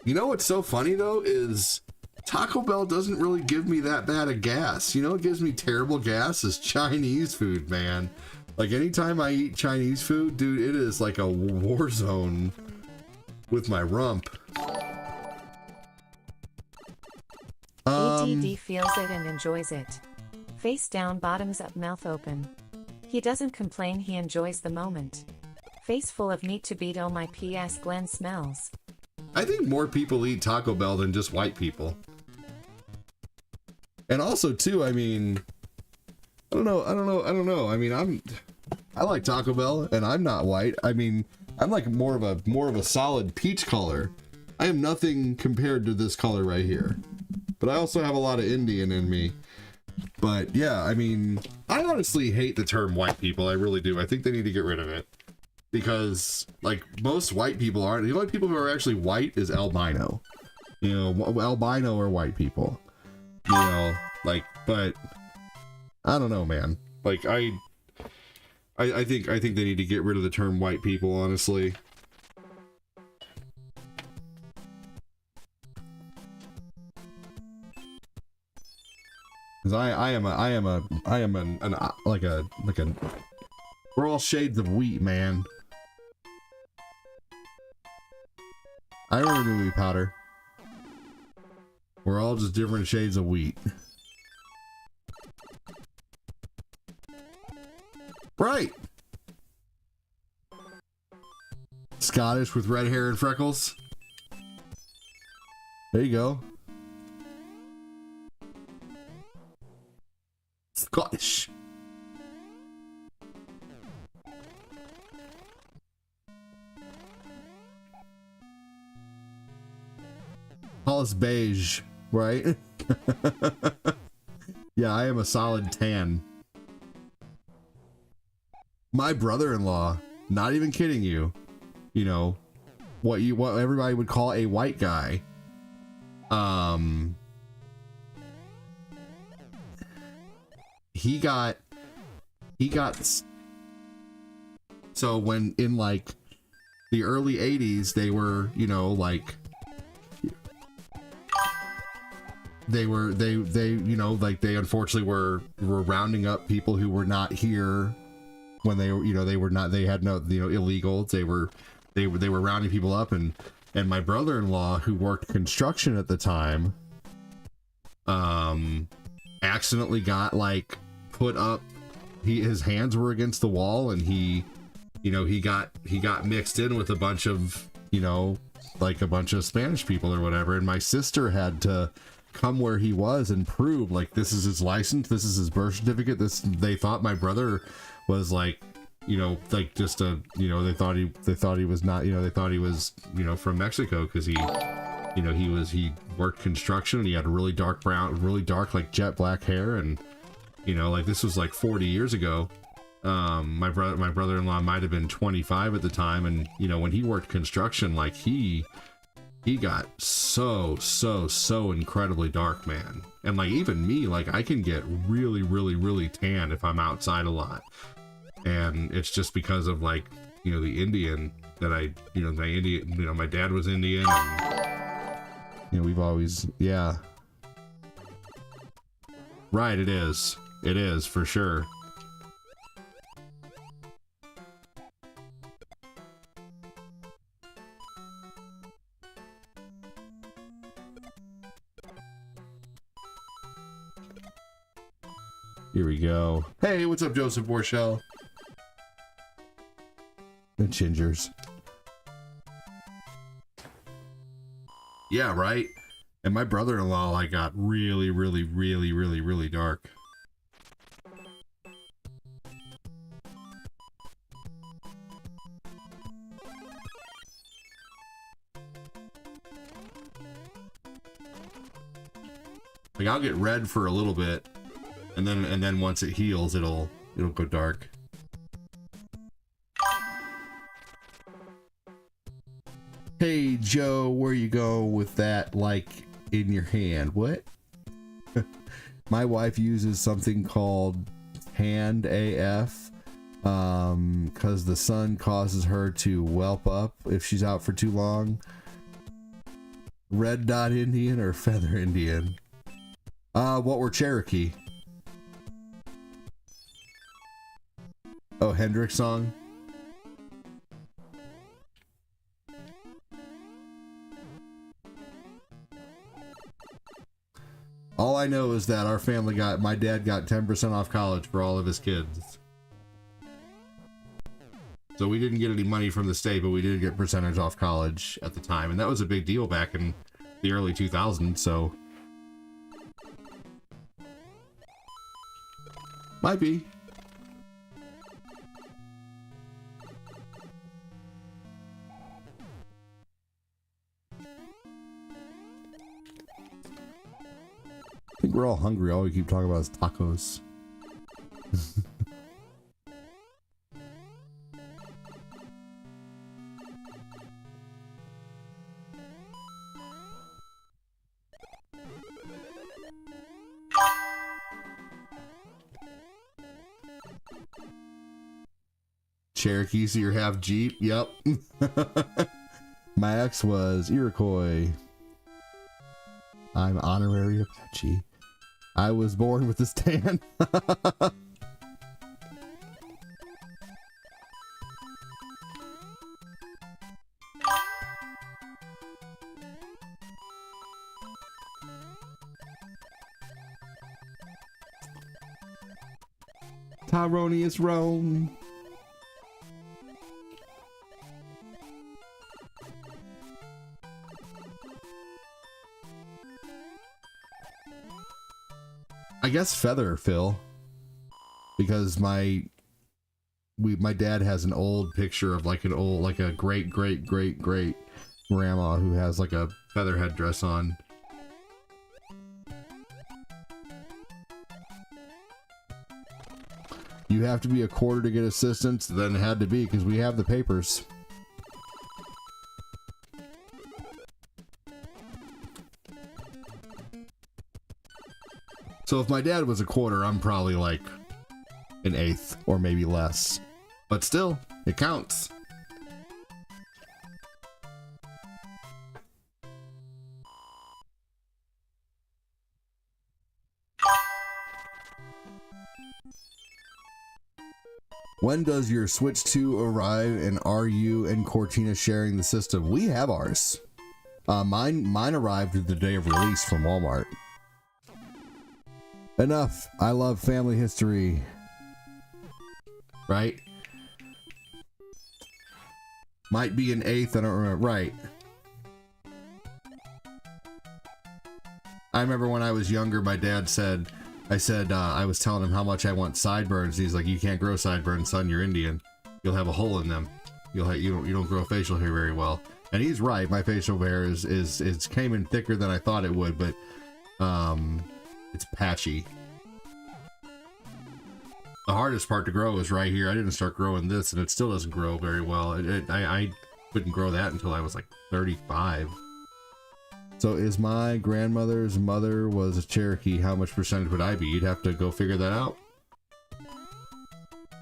You know what's so funny though is Taco Bell doesn't really give me that bad of gas. You know what gives me terrible gas is Chinese food, man. Like anytime I eat Chinese food, dude, it is like a war zone with my rump. ATD feels it and enjoys it. Face down, bottoms up, mouth open. He doesn't complain, he enjoys the moment. Face full of meat to beat, oh my PS Glenn smells. I think more people eat Taco Bell than just white people. And also too, I mean, I don't know. I mean, I like Taco Bell and I'm not white. I mean, I'm like more of a solid peach color. I am nothing compared to this color right here. But I also have a lot of Indian in me. But yeah, I mean, I honestly hate the term white people. I really do. I think they need to get rid of it. Because, like, most white people aren't. The only people who are actually white is albino. You know, albino are white people. You know, like, but I don't know, man. Like, I think they need to get rid of the term white people, honestly. Because I am we're all shades of wheat, man. I remember the movie Powder. We're all just different shades of wheat. Right. Scottish with red hair and freckles. There you go. Scottish. Call us beige, right? Yeah, I am a solid tan. My brother-in-law, not even kidding you, you know, what everybody would call a white guy. He got so when in like the early 80s they were, you know, like they you know, like they unfortunately were rounding up people who were not here when they were, you know, they had no, you know, illegals. They were rounding people up, and my brother-in-law, who worked construction at the time, accidentally got like put up, his hands were against the wall, and he got mixed in with a bunch of, you know, like a bunch of Spanish people or whatever, and my sister had to come where he was and prove, like, this is his license, this is his birth certificate, they thought my brother was like, you know, like just a, you know, they thought he was not, you know, they thought he was, you know, from Mexico because he, you know, he worked construction and he had a really dark like jet black hair, and you know, like this was like 40 years ago. My brother-in-law might have been 25 at the time, and you know, when he worked construction, like he got so incredibly dark, man. And like even me, like I can get really tan if I'm outside a lot, and it's just because of like, you know, the Indian that I, you know, my dad was Indian, and you know, we've always, yeah, right, it is for sure. Here we go. Hey, what's up, Joseph Borchell? And Gingers. Yeah, right? And my brother-in-law, like, got really dark. Like, I'll get red for a little bit, and then once it heals, it'll go dark. Hey Joe, where you go with that, like, in your hand? What? My wife uses something called Hand AF, because the sun causes her to whelp up if she's out for too long. Red dot Indian or feather Indian? What were Cherokee? Oh, Hendrix song? All I know is that our family my dad got 10% off college for all of his kids. So we didn't get any money from the state, but we did get percentage off college at the time. And that was a big deal back in the early 2000s, so. Might be. I think we're all hungry. All we keep talking about is tacos. Cherokee, so you're half Jeep? Yep. My ex was Iroquois. I'm honorary Apache. I was born with this tan. Tyronius Rome. I guess feather, Phil, because my dad has an old picture of like a great grandma who has like a feather headdress on. You have to be a quarter to get assistance. Then it had to be because we have the papers. So if my dad was a quarter, I'm probably like an eighth or maybe less. But still, it counts. When does your Switch 2 arrive, and are you and Cortina sharing the system? We have ours. Mine arrived the day of release from Walmart. Enough. I love family history. Right? Might be an eighth, I don't remember. Right. I remember when I was younger, my dad said, I was telling him how much I want sideburns. He's like, you can't grow sideburns, son, you're Indian. you'll have a hole in them. You don't grow facial hair very well. And he's right. My facial hair is came in thicker than I thought it would, but it's patchy. The hardest part to grow is right here. I didn't start growing this, and it still doesn't grow very well. I couldn't grow that until I was like 35. So is my grandmother's mother was a Cherokee, how much percentage would I be? You'd have to go figure that out.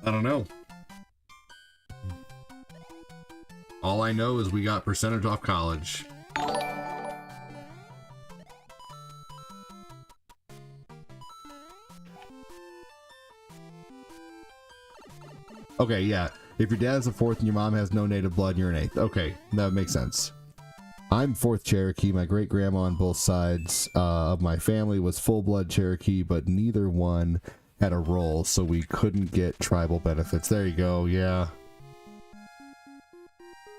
I don't know. All I know is we got percentage off college. Okay, yeah. If your dad's a 4th and your mom has no native blood, you're an 8th. Okay, that makes sense. I'm 4th Cherokee. My great-grandma on both sides of my family was full-blood Cherokee, but neither one had a role, so we couldn't get tribal benefits. There you go, yeah.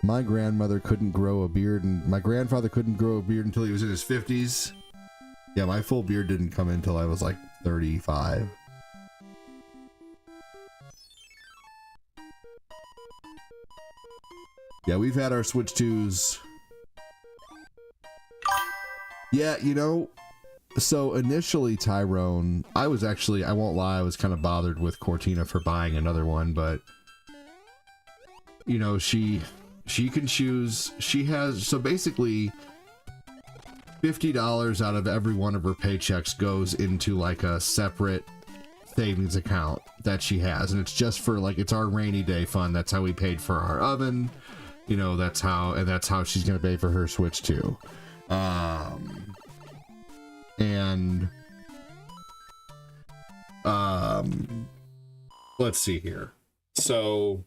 My grandmother couldn't grow a beard, and my grandfather couldn't grow a beard until he was in his 50s. Yeah, my full beard didn't come in until I was like 35. Yeah, we've had our Switch 2s. Yeah, you know, so initially Tyrone, I was actually, I won't lie, I was kind of bothered with Cortina for buying another one, but you know, she can choose, she has, so basically $50 out of every one of her paychecks goes into like a separate savings account that she has, and it's just for like, it's our rainy day fund. That's how we paid for our oven, you know, that's how she's gonna pay for her Switch too. Let's see here. So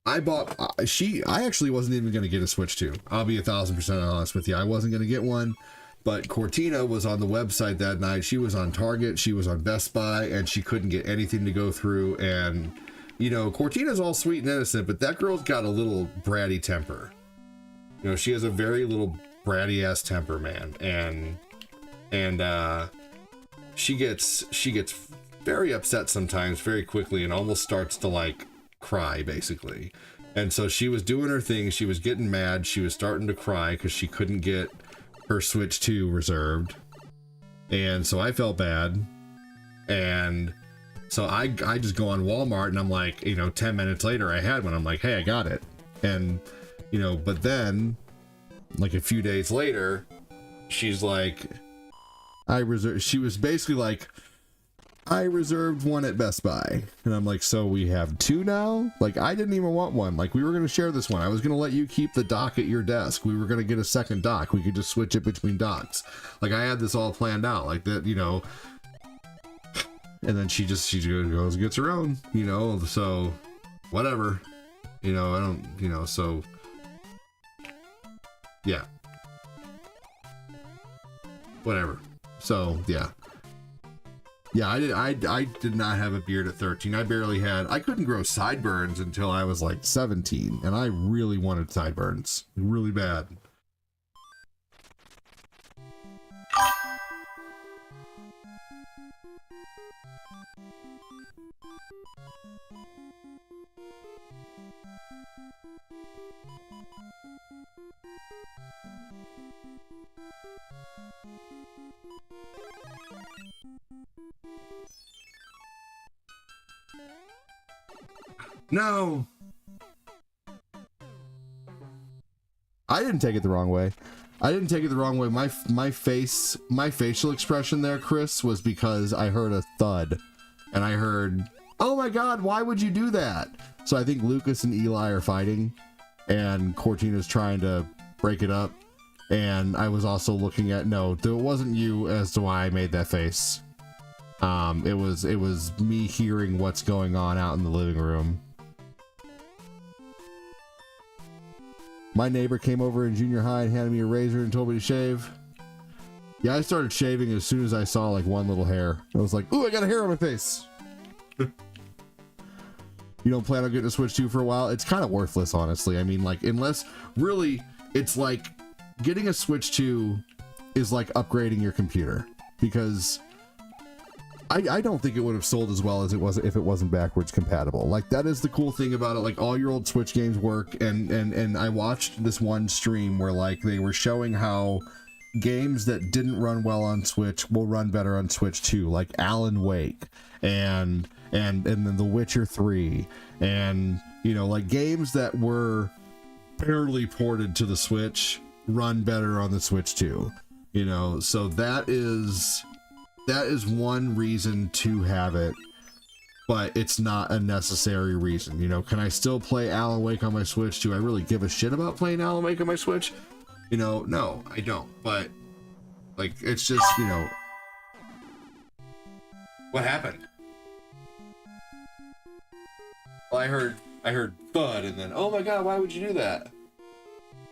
I bought, I actually wasn't even going to get a Switch 2. I'll be 1,000% honest with you. I wasn't going to get one, but Cortina was on the website that night. She was on Target, she was on Best Buy, and she couldn't get anything to go through. And, you know, Cortina's all sweet and innocent, but that girl's got a little bratty temper. You know, she has a very little bratty ass temper, man. And she gets very upset sometimes very quickly and almost starts to like cry basically. And so she was doing her thing, she was getting mad, she was starting to cry because she couldn't get her Switch 2 reserved. And so I felt bad, and so I just go on Walmart and I'm like, you know, 10 minutes later I had one. I'm like, hey, I got it. And you know, but then like a few days later she's like, she was basically like, I reserved one at Best Buy. And I'm like, so we have 2 now? Like, I didn't even want one. Like, we were going to share this one. I was going to let you keep the dock at your desk. We were going to get a second dock. We could just switch it between docks. Like, I had this all planned out like that, you know. And then she goes and gets her own, you know, so whatever, you know, I don't, you know, so yeah, whatever. So yeah, I did not have a beard at 13. I couldn't grow sideburns until I was like 17, and I really wanted sideburns really bad. No, I didn't take it the wrong way. My facial expression there, Chris, was because I heard a thud and I heard, oh my God, why would you do that? So I think Lucas and Eli are fighting and Cortina's trying to break it up. And I was also looking at, no, it wasn't you as to why I made that face. It was me hearing what's going on out in the living room. My neighbor came over in junior high and handed me a razor and told me to shave. Yeah, I started shaving as soon as I saw like one little hair. I was like, ooh, I got a hair on my face. You don't plan on getting a Switch 2 for a while? It's kind of worthless, honestly. I mean, like, unless really, it's like getting a Switch 2 is like upgrading your computer, because I don't think it would have sold as well as it was if it wasn't backwards compatible. Like, that is the cool thing about it. Like, all your old Switch games work, and I watched this one stream where, like, they were showing how games that didn't run well on Switch will run better on Switch too, like Alan Wake and then The Witcher 3, and you know, like games that were barely ported to the Switch run better on the Switch too. You know, so that is one reason to have it, but it's not a necessary reason. You know, can I still play Alan Wake on my Switch? Do I really give a shit about playing Alan Wake on my Switch? You know, no, I don't. But like, it's just, you know, what happened? Well, I heard thud, and then, oh my god, why would you do that?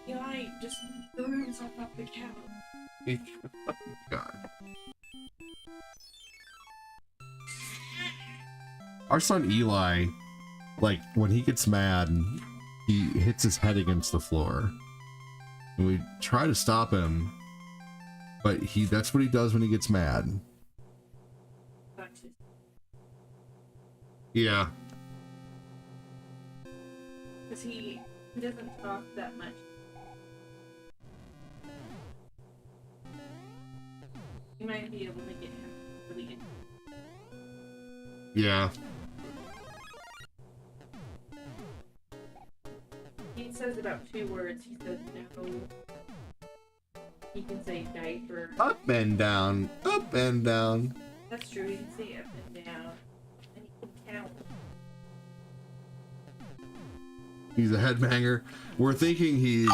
Eli just threw himself off the couch. God. Our son Eli, like, when he gets mad, he hits his head against the floor. And we try to stop him, but that's what he does when he gets mad. Yeah. Because he doesn't talk that much. You might be able to get him really in. Yeah. He says about 2 words. He says no. He can say diaper. Up and down. Up and down. That's true. He can say up and down. And he can count. He's a headbanger. We're thinking he's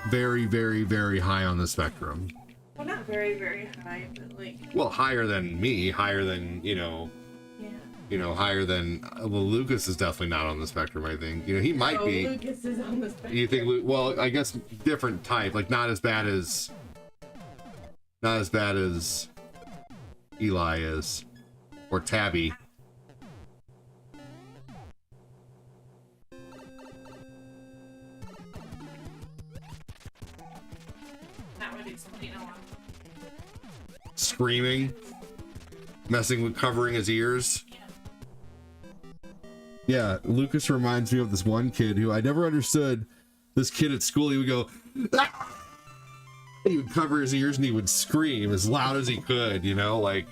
very, very, very high on the spectrum. Well, not very, very high, but like... Well, higher than me. Higher than, you know... Yeah. You know, higher than... Well, Lucas is definitely not on the spectrum, I think. You know, he might be. Lucas is on the spectrum. You think... Well, I guess different type. Like, not as bad as... Not as bad as Eli is. Or Tabby. That would do something I want. Screaming. Messing with covering his ears. Yeah, Lucas reminds me of this one kid who I never understood. This kid at school, he would go... Ah! He would cover his ears and he would scream as loud as he could, you know, like...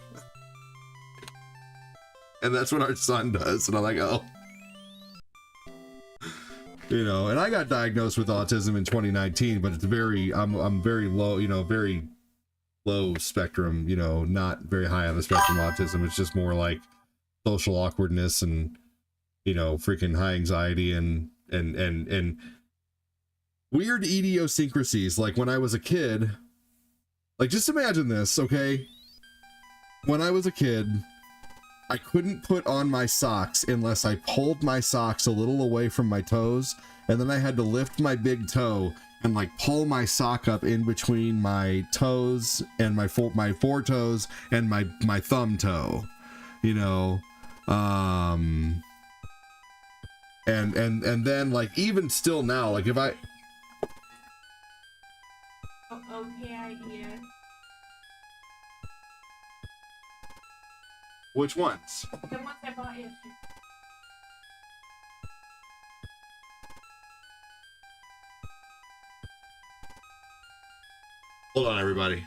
And that's what our son does, and I'm like, oh. You know, and I got diagnosed with autism in 2019, but it's very, I'm very low, you know, very low spectrum, you know, not very high on the spectrum autism. It's just more like social awkwardness and, you know, freaking high anxiety and weird idiosyncrasies. Like when I was a kid, like just imagine this, okay? When I was a kid, I couldn't put on my socks unless I pulled my socks a little away from my toes, and then I had to lift my big toe and like pull my sock up in between my toes and my four toes and my thumb toe, you know. And then like even still now, like if I... Okay, idea. Which ones? The ones I bought yesterday. Hold on, everybody.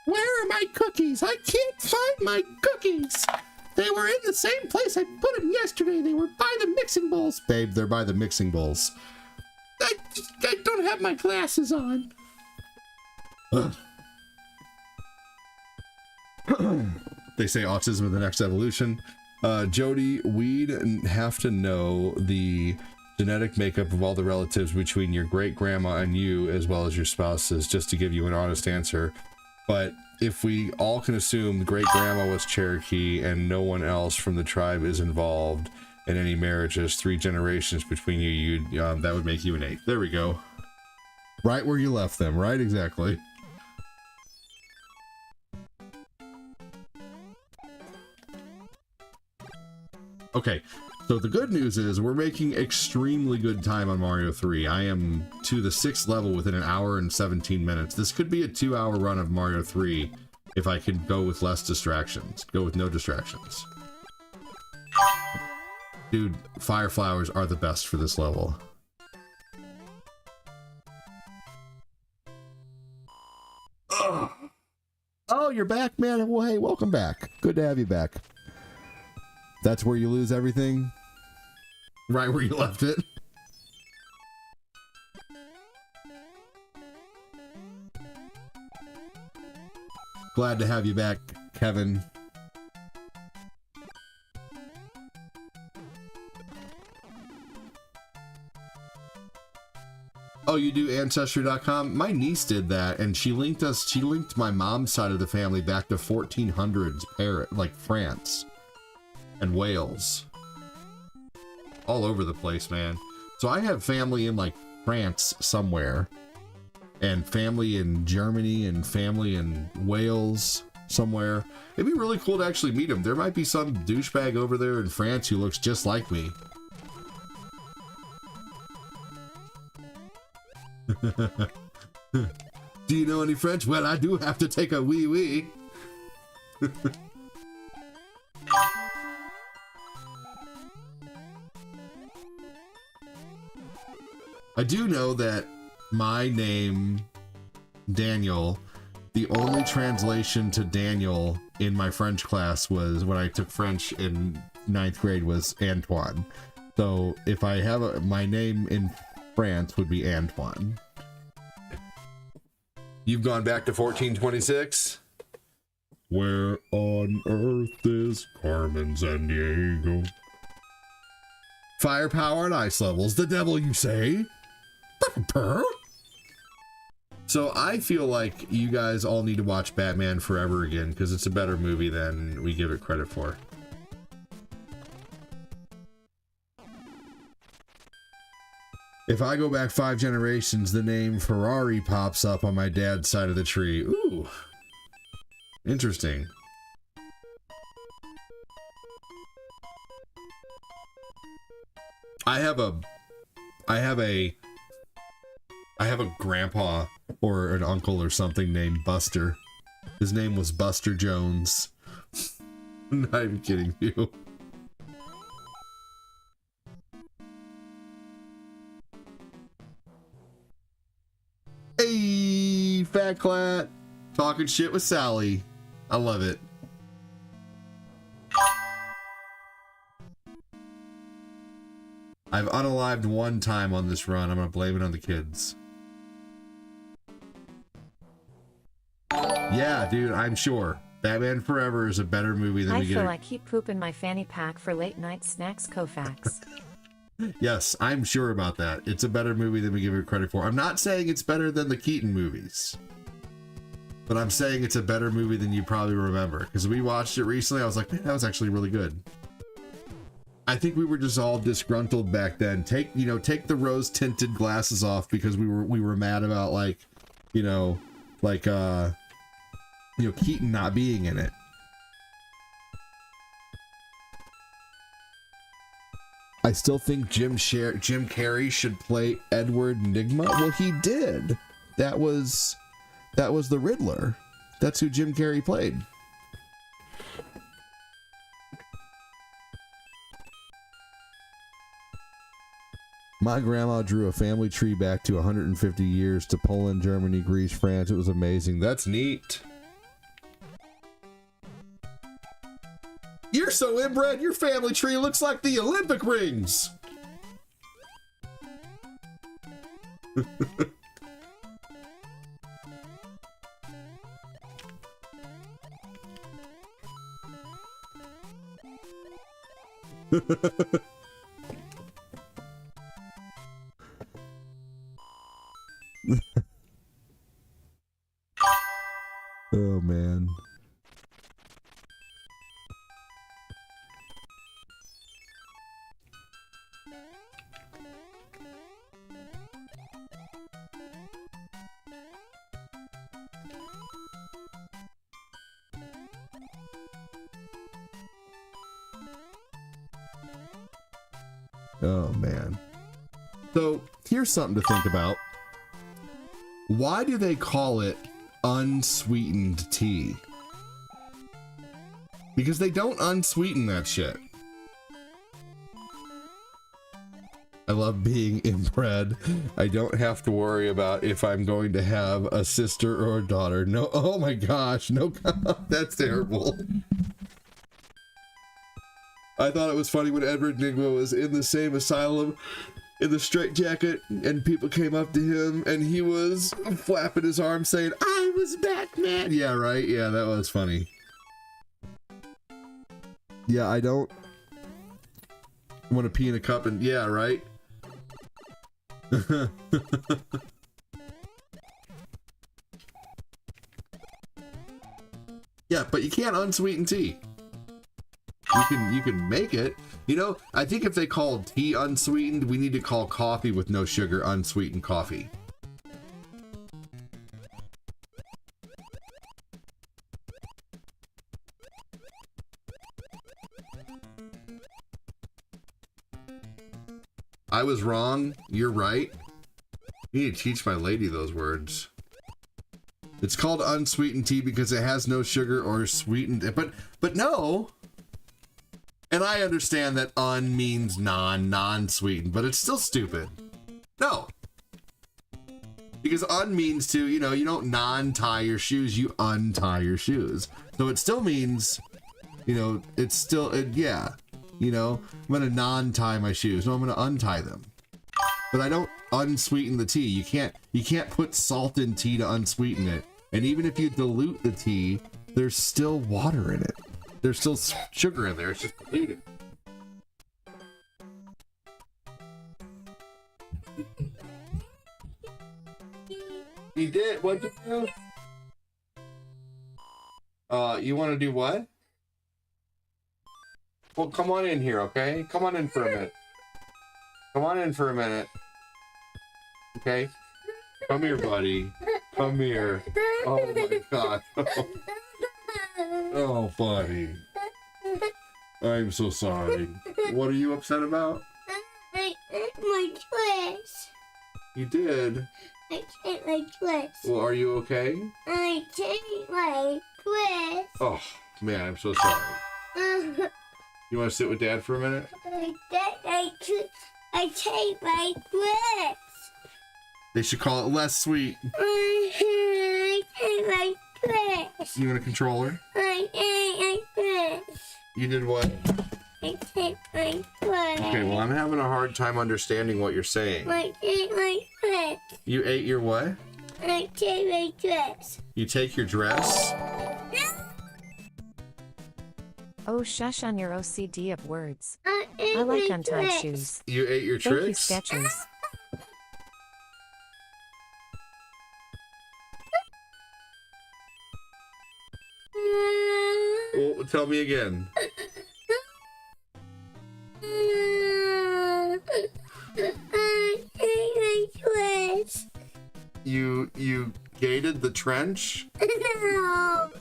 Where are my cookies? I can't find my cookies. They were in the same place I put them yesterday. They were by the mixing bowls. Babe, they're by the mixing bowls. I don't have my glasses on. They say autism is the next evolution. Jody, we'd have to know the genetic makeup of all the relatives between your great-grandma and you, as well as your spouses, just to give you an honest answer. But if we all can assume great-grandma was Cherokee and no one else from the tribe is involved in any marriages, 3 generations between you, that would make you an 8. There we go. Right where you left them, right? Exactly. Okay, so the good news is we're making extremely good time on Mario 3. I am to the 6th level within an hour and 17 minutes. This could be a 2-hour run of Mario 3 if I could go with less distractions. Go with no distractions. Dude, fire flowers are the best for this level. Ugh. Oh, you're back, man. Well, hey, welcome back. Good to have you back. That's where you lose everything? Right where you left it? Glad to have you back, Kevin. Oh, you do Ancestry.com? My niece did that, and she linked my mom's side of the family back to 1400s Paris, like France. And Wales. All over the place, man. So I have family in like France somewhere, and family in Germany, and family in Wales somewhere. It'd be really cool to actually meet them. There might be some douchebag over there in France who looks just like me. Do you know any French? Well, I do have to take a wee-wee. I do know that my name, Daniel, the only translation to Daniel in my French class was when I took French in 9th grade was Antoine. So if I have my name in France would be Antoine. You've gone back to 1426? Where on earth is Carmen Sandiego? Firepower and ice levels, the devil you say? So I feel like you guys all need to watch Batman Forever again because it's a better movie than we give it credit for. If I go back 5 generations, the name Ferrari pops up on my dad's side of the tree. Ooh. Interesting. I have a grandpa or an uncle or something named Buster. His name was Buster Jones. I'm not even kidding you. Hey, Fat Clat. Talking shit with Sally. I love it. I've unalived 1 time on this run. I'm gonna blame it on the kids. Yeah, dude, I'm sure. Batman Forever is a better movie than I we get. feel like keep pooping my fanny pack for late night snacks, Kofax. Yes, I'm sure about that. It's a better movie than we give it credit for. I'm not saying it's better than the Keaton movies, but I'm saying it's a better movie than you probably remember. Because we watched it recently, I was like, man, that was actually really good. I think we were just all disgruntled back then. Take the rose tinted glasses off because we were mad about Keaton not being in it. I still think Jim Carrey should play Edward Nygma. Well, he did. That was the Riddler. That's who Jim Carrey played. My grandma drew a family tree back to 150 years to Poland, Germany, Greece, France. It was amazing. That's neat. so inbred, your family tree looks like the Olympic rings. Oh man. Oh man. So here's something to think about. Why do they call it unsweetened tea? Because they don't unsweeten that shit. I love being inbred. I don't have to worry about if I'm going to have a sister or a daughter. No, oh my gosh, no, that's terrible. I thought it was funny when Edward Nigma was in the same asylum in the straitjacket and people came up to him and he was flapping his arms saying, "I was Batman." Yeah, right? Yeah, that was funny. Yeah, I don't want to pee in a cup and yeah, right? Yeah, but you can't unsweeten tea. You can make it. You know, I think if they call tea unsweetened, we need to call coffee with no sugar unsweetened coffee. I was wrong. You're right. You need to teach my lady those words. It's called unsweetened tea because it has no sugar or sweetened. But no. And I understand that un means non-sweetened, but it's still stupid. No. Because un means to, you know, you don't non-tie your shoes, you untie your shoes. So it still means, you know, it's still, yeah. You know, I'm gonna non-tie my shoes. No, I'm gonna untie them. But I don't unsweeten the tea. You can't put salt in tea to unsweeten it. And even if you dilute the tea, there's still water in it. There's still sugar in there. It's just diluted. You did? What'd you do? You want to do what? Well, come on in here, okay? Come on in for a minute. Come on in for a minute. Okay? Come here, buddy. Come here. Oh my god. Oh, buddy. I'm so sorry. What are you upset about? I ate my Twix. You did? I ate my Twix. Well, are you okay? I ate my Twix. Oh, man, I'm so sorry. You want to sit with Dad for a minute? I ate my Twix. They should call it less sweet. I ate my Twix. You want a controller? I ate my Twix. You did what? I ate my Twix. Okay, well, I'm having a hard time understanding what you're saying. I ate my Twix. You ate your what? I ate my Twix. You take your dress? Oh, shush on your OCD of words. I ate I like my untied Twix. shoes. You ate your Thank you, tricks? Skechers. Well, tell me again. I ate my Twix. You gated the trench?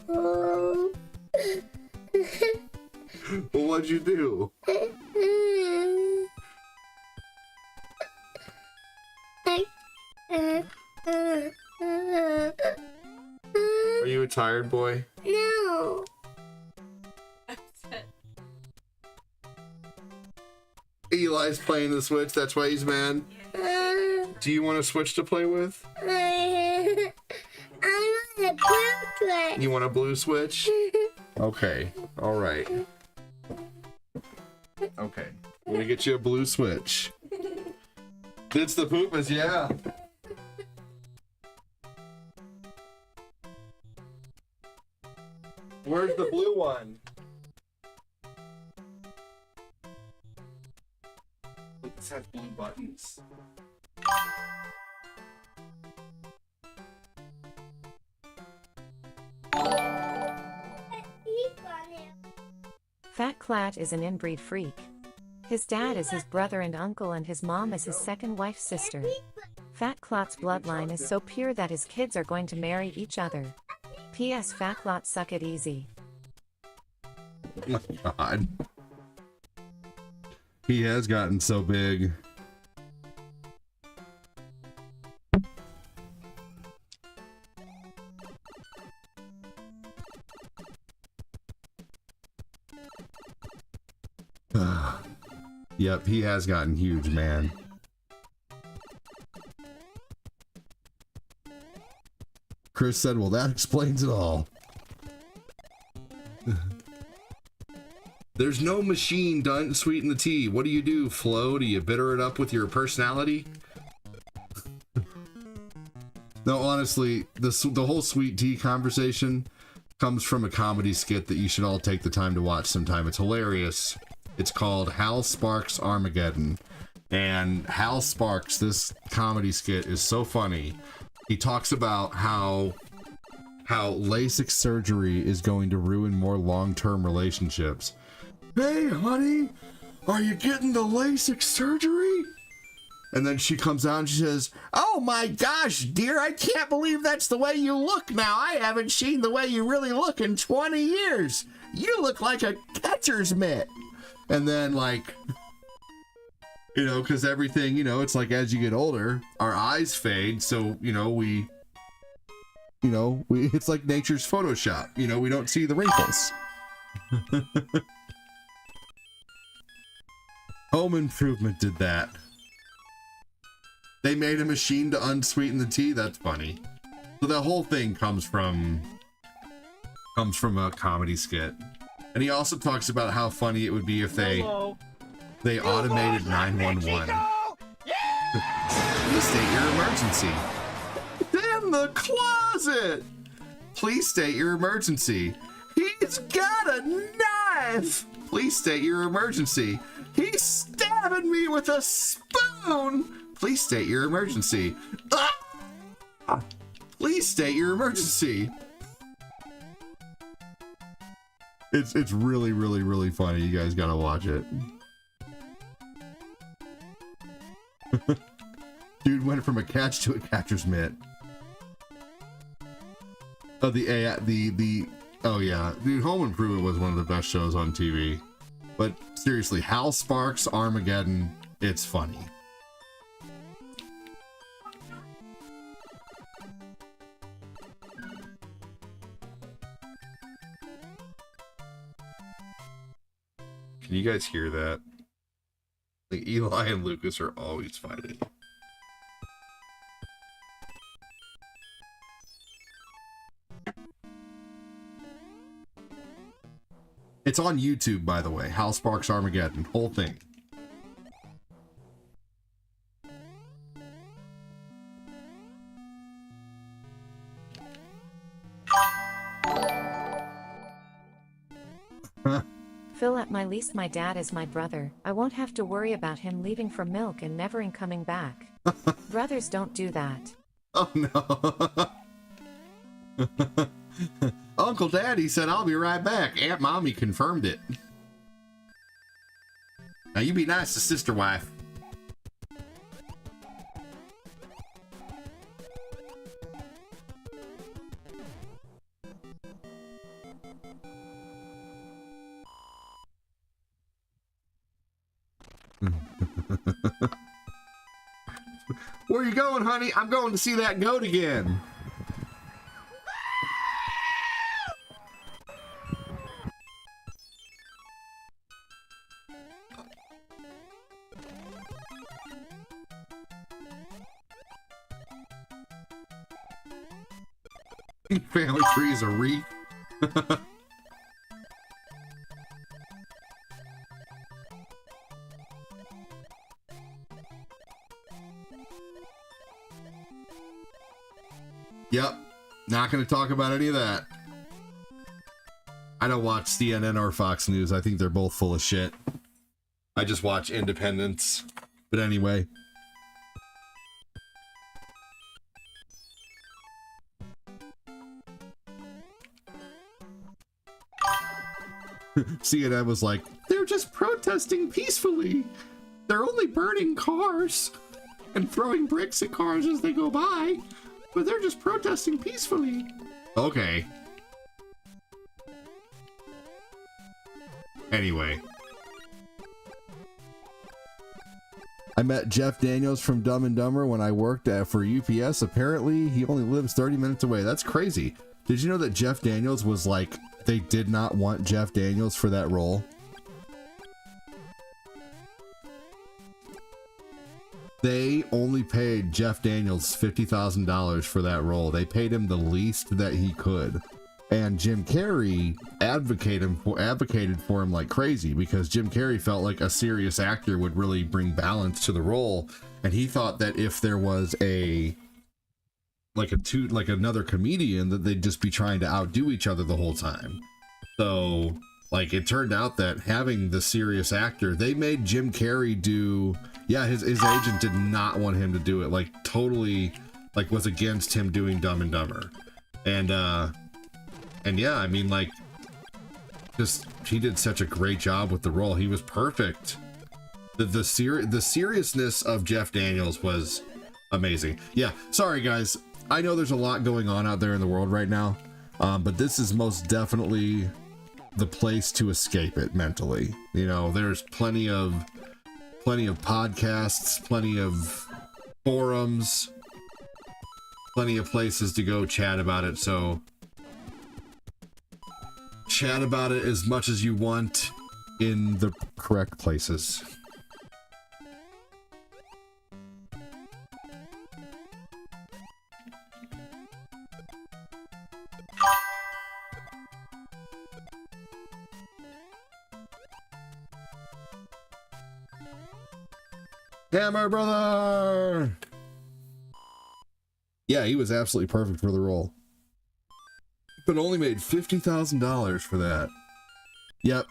No. Well, what'd you do? Are you a tired boy? No. Eli's playing the Switch, that's why he's mad. Do you want a Switch to play with? I want a blue Twix. You want a blue Switch? Okay, alright. Okay. I'm gonna get you a blue switch. It's the Poopas, yeah. Where's the blue one? This has blue buttons. Fat Clat is an inbreed freak. His dad is his brother and uncle, and his mom is his second wife's sister. Fat Clat's bloodline is so pure that his kids are going to marry each other. P.S. Fat Clat, suck it easy. Oh my God. He has gotten so big. Yep, he has gotten huge, man. Chris said, well, that explains it all. There's no machine done to sweeten the tea. What do? Flo? Do you bitter it up with your personality? No, honestly, the whole sweet tea conversation comes from a comedy skit that you should all take the time to watch sometime. It's hilarious. It's called Hal Sparks Armageddon. And Hal Sparks, this comedy skit is so funny. He talks about how LASIK surgery is going to ruin more long-term relationships. Hey, honey, are you getting the LASIK surgery? And then she comes out and she says, oh my gosh, dear, I can't believe that's the way you look now. I haven't seen the way you really look in 20 years. You look like a catcher's mitt. And then, like, you know, because everything, you know, it's like as you get older, our eyes fade. So, it's like nature's Photoshop. You know, we don't see the wrinkles. Home Improvement did that. They made a machine to unsweeten the tea. That's funny. So the whole thing comes from a comedy skit. And he also talks about how funny it would be if they automated 911. Please state your emergency. In the closet. Please state your emergency. He's got a knife. Please state your emergency. He's stabbing me with a spoon. Please state your emergency. Ah! Please state your emergency. It's really, really, really funny. You guys gotta watch it. Dude went from a catch to a catcher's mitt. Oh, oh yeah. Dude, Home Improvement was one of the best shows on TV. But seriously, Hal Sparks Armageddon, it's funny. Can you guys hear that? Like Eli and Lucas are always fighting. It's on YouTube, by the way. Hal Sparks Armageddon, whole thing. Phil, at my least my dad is my brother. I won't have to worry about him leaving for milk and never coming back. Brothers don't do that. Oh no. Uncle Daddy said I'll be right back. Aunt Mommy confirmed it. Now you be nice to sister wife. Where are you going, honey? I'm going to see that goat again. Family tree is a wreath. Yep. Not going to talk about any of that. I don't watch CNN or Fox News. I think they're both full of shit. I just watch Independence. But anyway. CNN was like, they're just protesting peacefully. They're only burning cars and throwing bricks at cars as they go by, but they're just protesting peacefully. Okay. Anyway. I met Jeff Daniels from Dumb and Dumber when I worked for UPS. Apparently, he only lives 30 minutes away. That's crazy. Did you know that Jeff Daniels was like, they did not want Jeff Daniels for that role? They only paid Jeff Daniels $50,000 for that role. They paid him the least that he could. And Jim Carrey advocated for him like crazy, because Jim Carrey felt like a serious actor would really bring balance to the role. And he thought that if there was another comedian, that they'd just be trying to outdo each other the whole time. So like, it turned out that having the serious actor, they made Jim Carrey do, his agent did not want him to do it, like totally like was against him doing Dumb and Dumber. And yeah, I mean, like, just he did such a great job with the role. He was perfect. The seriousness of Jeff Daniels was amazing. Yeah, sorry guys. I know there's a lot going on out there in the world right now, but this is most definitely the place to escape it mentally. You know, there's plenty of podcasts, plenty of forums, plenty of places to go chat about it. So chat about it as much as you want in the correct places. Hammer brother! Yeah, he was absolutely perfect for the role. But only made $50,000 for that. Yep.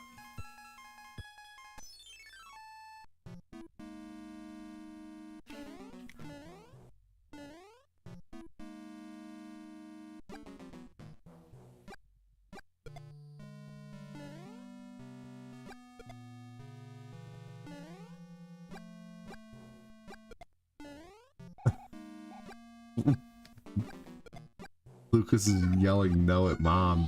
Lucas is yelling no at mom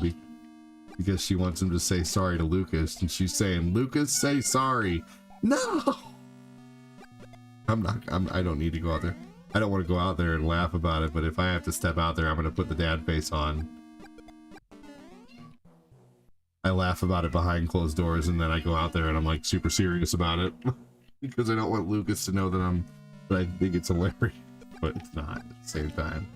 because she wants him to say sorry to Lucas, and she's saying, Lucas, say sorry. No! I don't need to go out there. I don't want to go out there and laugh about it, but if I have to step out there, I'm going to put the dad face on. I laugh about it behind closed doors, and then I go out there and I'm like super serious about it because I don't want Lucas to know that I think it's hilarious, but it's not at the same time.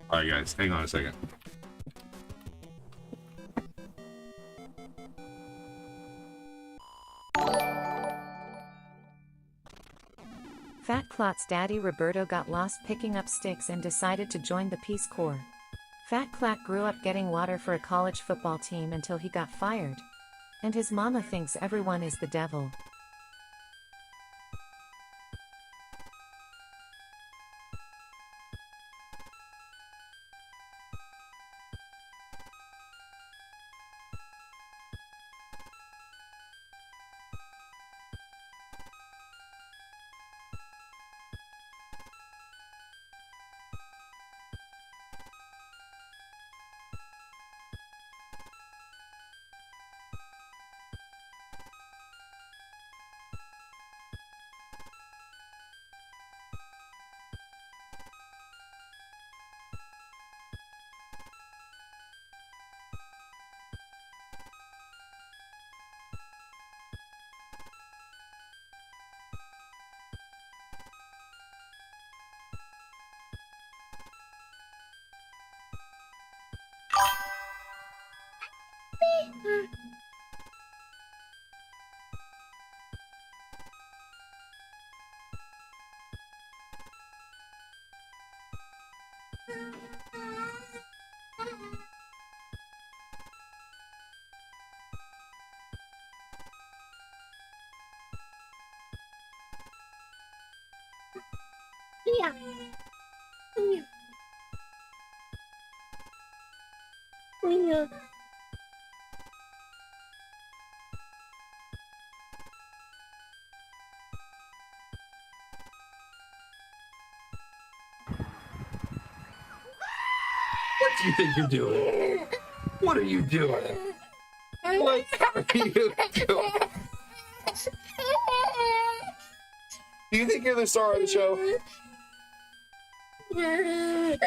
Alright guys, hang on a second. Fat Clot's daddy Roberto got lost picking up sticks and decided to join the Peace Corps. Fat Clot grew up getting water for a college football team until he got fired. And his mama thinks everyone is the devil. Yeah. Yeah. Yeah. What do you think you're doing? What are you doing? What are you doing? Do you think you're the star of the show? Hey.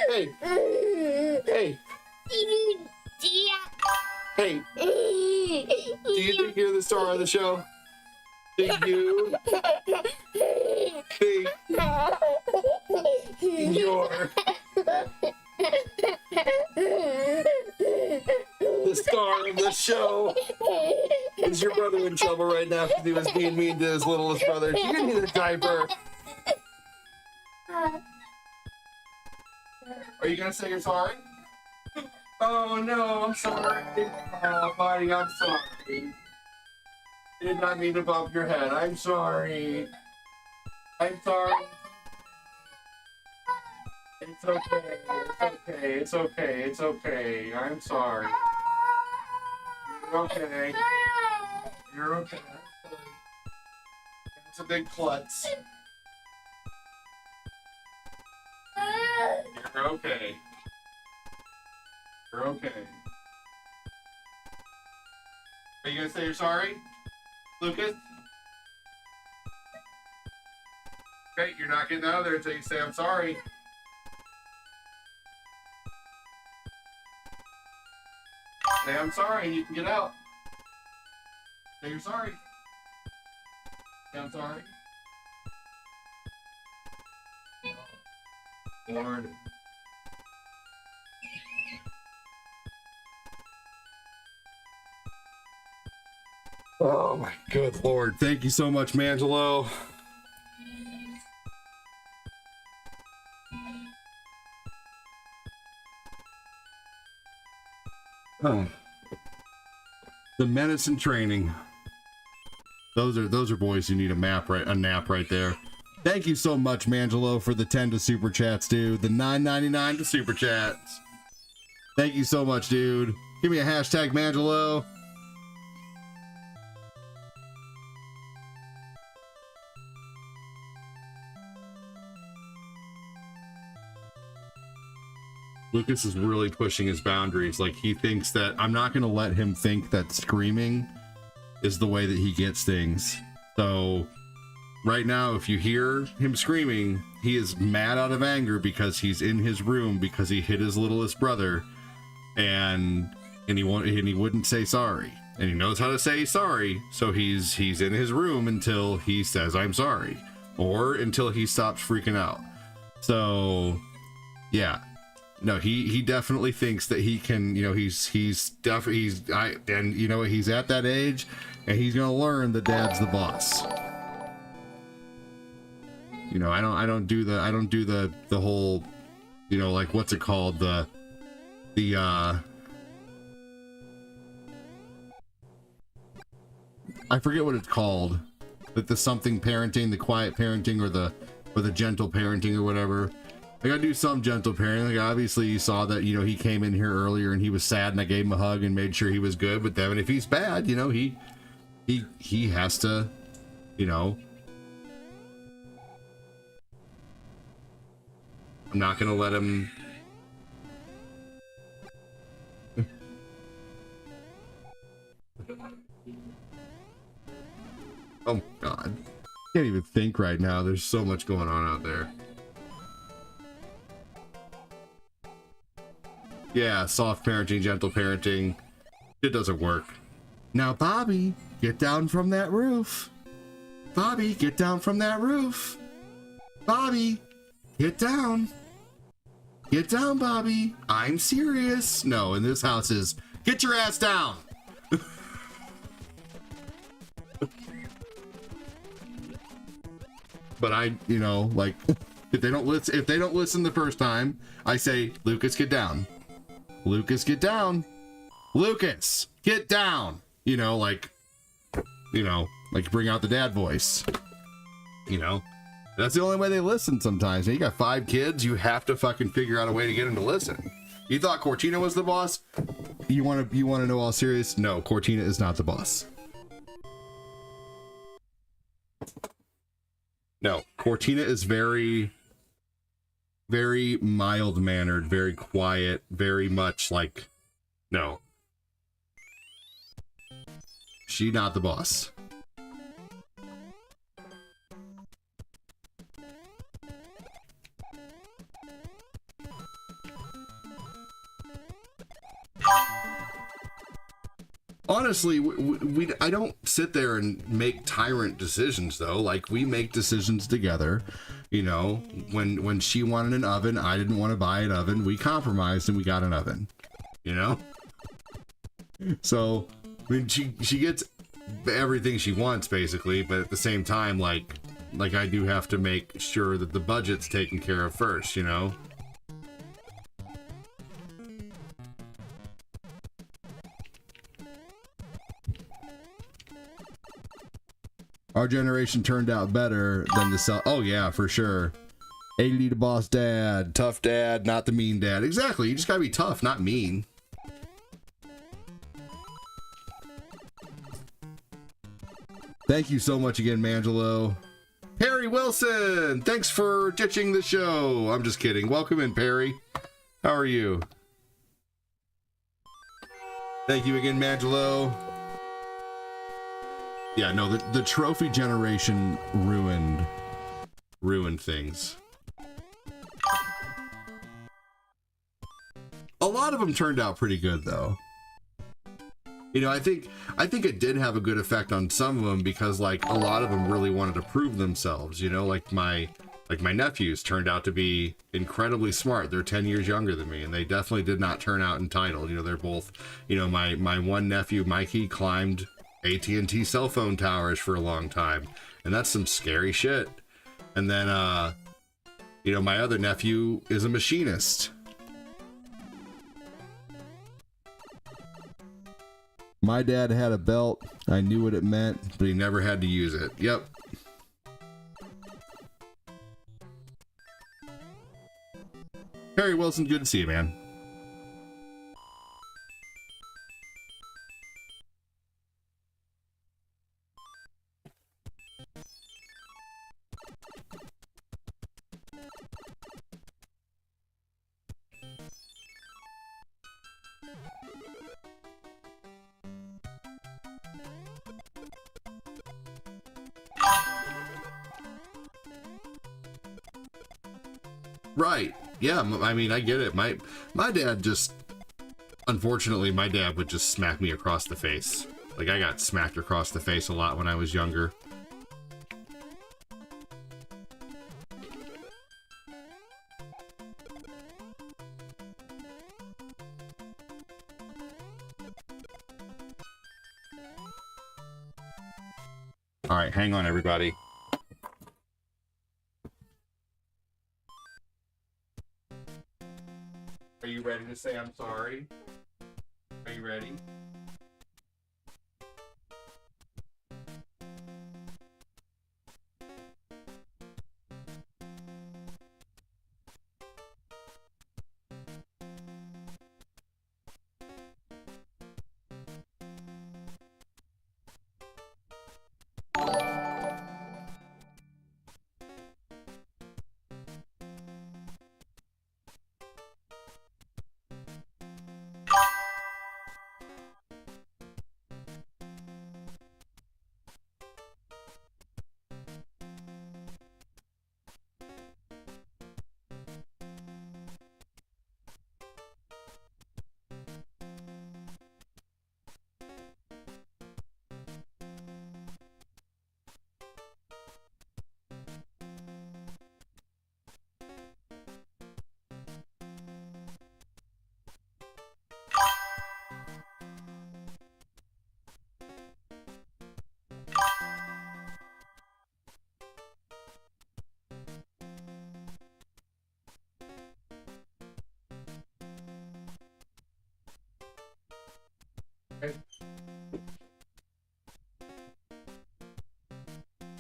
Hey. Hey. Do you think you're the star of the show? Do you think you're the star of the show? Is your brother in trouble right now because he was being mean to his littlest brother? Do you need a diaper? Are you gonna say you're sorry? Oh no, I'm sorry. Oh, buddy, I'm sorry. Did not mean to bump your head. I'm sorry. I'm sorry. It's okay. It's okay. It's okay. It's okay. I'm sorry. You're okay. You're okay. It's a big klutz. You're okay. You're okay. Are you gonna say you're sorry, Lucas? Okay, you're not getting out of there until you say I'm sorry. Say I'm sorry and you can get out. Say you're sorry. Say I'm sorry. Lord. Oh my good Lord. Thank you so much, Mangelo. Oh. The medicine training. Those are boys who need a nap right there. Thank you so much, Mangelo, for the 10 to super chats, dude. The $9.99 to super chats. Thank you so much, dude. Give me a hashtag, Mangelo. Lucas is really pushing his boundaries. Like, he thinks that I'm not going to let him think that screaming is the way that he gets things. So right now, if you hear him screaming, he is mad out of anger because he's in his room because he hit his littlest brother, and he wouldn't say sorry, and he knows how to say sorry. So he's in his room until he says I'm sorry, or until he stops freaking out. So yeah. No, he definitely thinks that he can, you know, he's you know, he's at that age, and he's gonna learn that dad's the boss. You know, I don't do the whole, you know, like, what's it called, the I forget what it's called, but the something parenting, the quiet parenting, or the gentle parenting, or whatever. Like, I do some gentle parenting. Like, obviously you saw that, you know, he came in here earlier and he was sad, and I gave him a hug and made sure he was good. But then if he's bad, you know, he has to, you know, I'm not gonna let him. Oh God, can't even think right now. There's so much going on out there. Yeah, soft parenting, gentle parenting. It doesn't work. Now, Bobby, get down from that roof. Bobby, get down from that roof. Bobby, get down. Get down, Bobby. I'm serious. No, in this house is, get your ass down. but I, you know, like if they don't listen the first time, I say, Lucas, get down. Lucas, get down. Lucas, get down. You know, like bring out the dad voice. You know, that's the only way they listen sometimes. You got 5 kids, you have to fucking figure out a way to get them to listen. You thought Cortina was the boss? You want to know all serious? No, Cortina is not the boss. No, Cortina is very, very mild-mannered, very quiet, very much like, no. She not the boss. Honestly, I don't sit there and make tyrant decisions, though. Like, we make decisions together. You know, when she wanted an oven, I didn't want to buy an oven. We compromised and we got an oven. You know? So, I mean, she gets everything she wants, basically. But at the same time, like I do have to make sure that the budget's taken care of first, you know? Our generation turned out better than the cell. Oh yeah, for sure. 80 the boss dad, tough dad, not the mean dad. Exactly, you just gotta be tough, not mean. Thank you so much again, Mangelo. Perry Wilson, thanks for ditching the show. I'm just kidding. Welcome in, Perry. How are you? Thank you again, Mangelo. Yeah, no, the trophy generation ruined things. A lot of them turned out pretty good, though. You know, I think it did have a good effect on some of them because, like, a lot of them really wanted to prove themselves. You know, like my nephews turned out to be incredibly smart. They're 10 years younger than me, and they definitely did not turn out entitled. You know, they're both, you know, my one nephew, Mikey, climbed AT&T cell phone towers for a long time, and that's some scary shit. And then you know, my other nephew is a machinist. My dad had a belt. I knew what it meant, but he never had to use it. Yep. Perry Wilson, good to see you, man. Right. Yeah, I mean, I get it. My dad just, unfortunately, my dad would just smack me across the face. Like, I got smacked across the face a lot when I was younger. All right, hang on, everybody. Are you ready to say I'm sorry? Are you ready?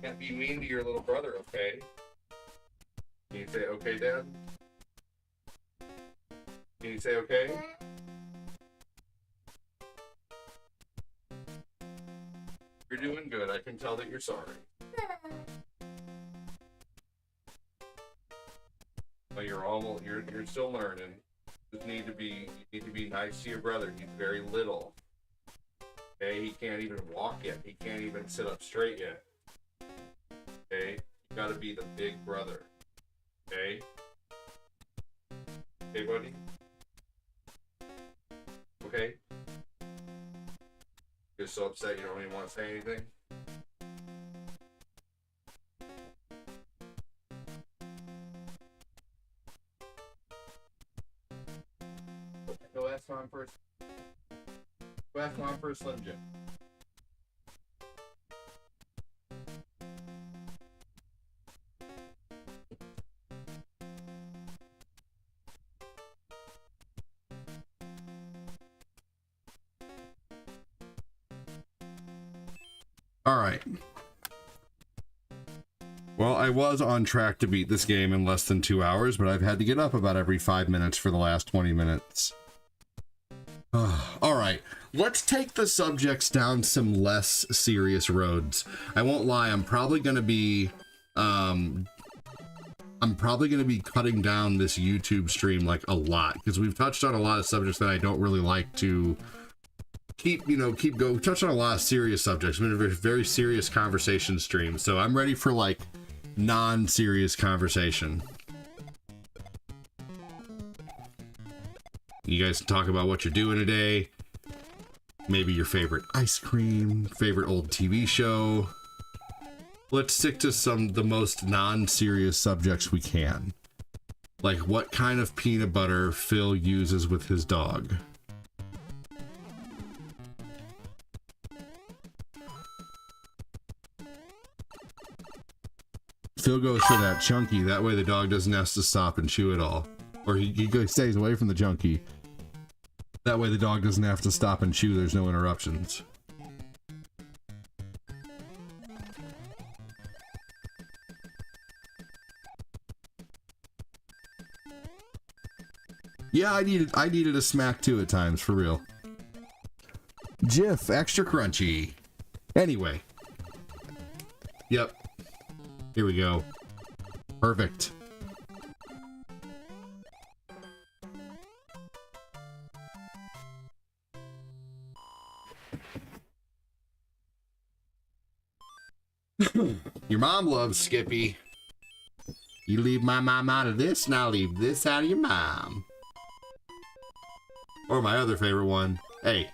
Can't be mean to your little brother, okay? Can you say okay, Dad? Can you say okay? You're doing good. I can tell that you're sorry. But you're still learning. You need to be nice to your brother. He's very little. Okay, he can't even walk yet. He can't even sit up straight yet. Okay, you gotta be the big brother. Okay? Okay, buddy? Okay? You're so upset you don't even want to say anything? Go ask Mom first. Go ask Mom for a Slim Jim. All right. Well, I was on track to beat this game in less than 2 hours, but I've had to get up about every 5 minutes for the last 20 minutes. All right, let's take the subjects down some less serious roads. I won't lie, I'm probably going to be cutting down this YouTube stream like a lot, because we've touched on a lot of subjects that I don't really like to keep going. Touch on a lot of serious subjects. It's been a very, very serious conversation stream, so I'm ready for like non-serious conversation. You guys can talk about what you're doing today, maybe your favorite ice cream, favorite old TV show. Let's stick to the most non-serious subjects we can, like what kind of peanut butter Phil uses with his dog. Phil goes for that chunky, that way the dog doesn't have to stop and chew it all. Or he stays away from the chunky. That way the dog doesn't have to stop and chew, there's no interruptions. Yeah, I needed a smack too at times, for real. Jif, extra crunchy. Anyway. Yep. Here we go. Perfect. Your mom loves Skippy. You leave my mom out of this, and I'll leave this out of your mom. Or my other favorite one. Hey,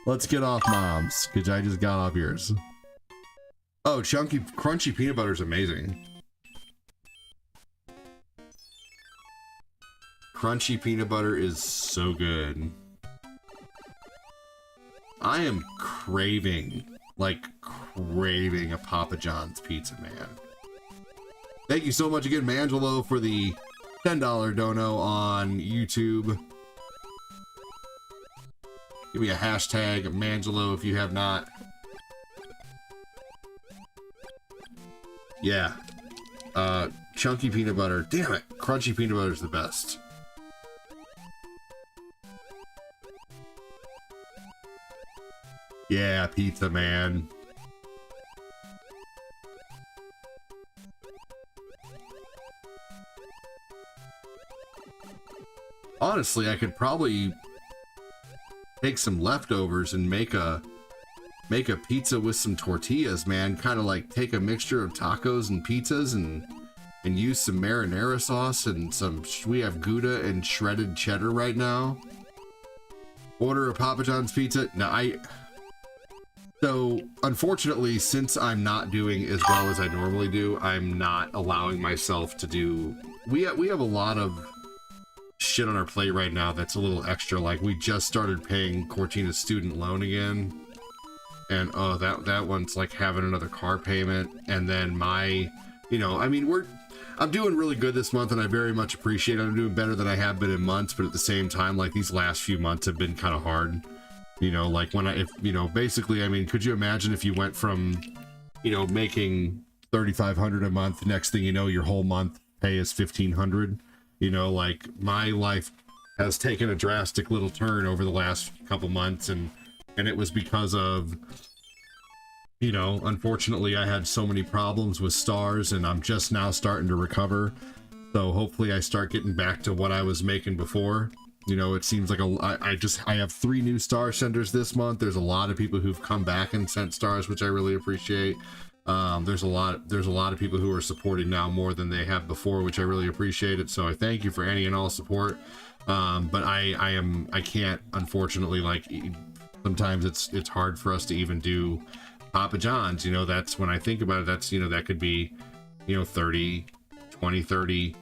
let's get off mom's, because I just got off yours. Oh, chunky, crunchy peanut butter is amazing. Crunchy peanut butter is so good. I am craving a Papa John's pizza, man. Thank you so much again, Mangelo, for the $10 dono on YouTube. Give me a hashtag Mangelo if you have not. Yeah. Chunky peanut butter. Damn it. Crunchy peanut butter is the best. Yeah, pizza, man. Honestly, I could probably take some leftovers and make a pizza with some tortillas, man. Kind of like take a mixture of tacos and pizzas and use some marinara sauce and we have Gouda and shredded cheddar right now. Order a Papa John's pizza. So unfortunately, since I'm not doing as well as I normally do, I'm not allowing myself to do. We have a lot of shit on our plate right now that's a little extra. Like, we just started paying Cortina's student loan again, and oh, that one's like having another car payment, and then I'm doing really good this month, and I very much appreciate it. I'm doing better than I have been in months, but at the same time, like, these last few months have been kind of hard. Like basically, I mean, could you imagine if you went from, making $3,500 a month. Next thing you know, your whole month pay is $1,500. You know, like my life has taken a drastic little turn over the last couple months, and it was because of, you know, unfortunately I had so many problems with stars, and I'm just now starting to recover. So hopefully I start getting back to what I was making before. You know, it seems like I have 3 new star senders this month. There's a lot of people who've come back and sent stars, which I really appreciate. There's a lot of people who are supporting now more than they have before, which I really appreciate it. So I thank you for any and all support. But I can't, unfortunately, like, sometimes it's hard for us to even do Papa John's. You know, that's when I think about it, that's, you know, that could be, you know, 30, 20, 30,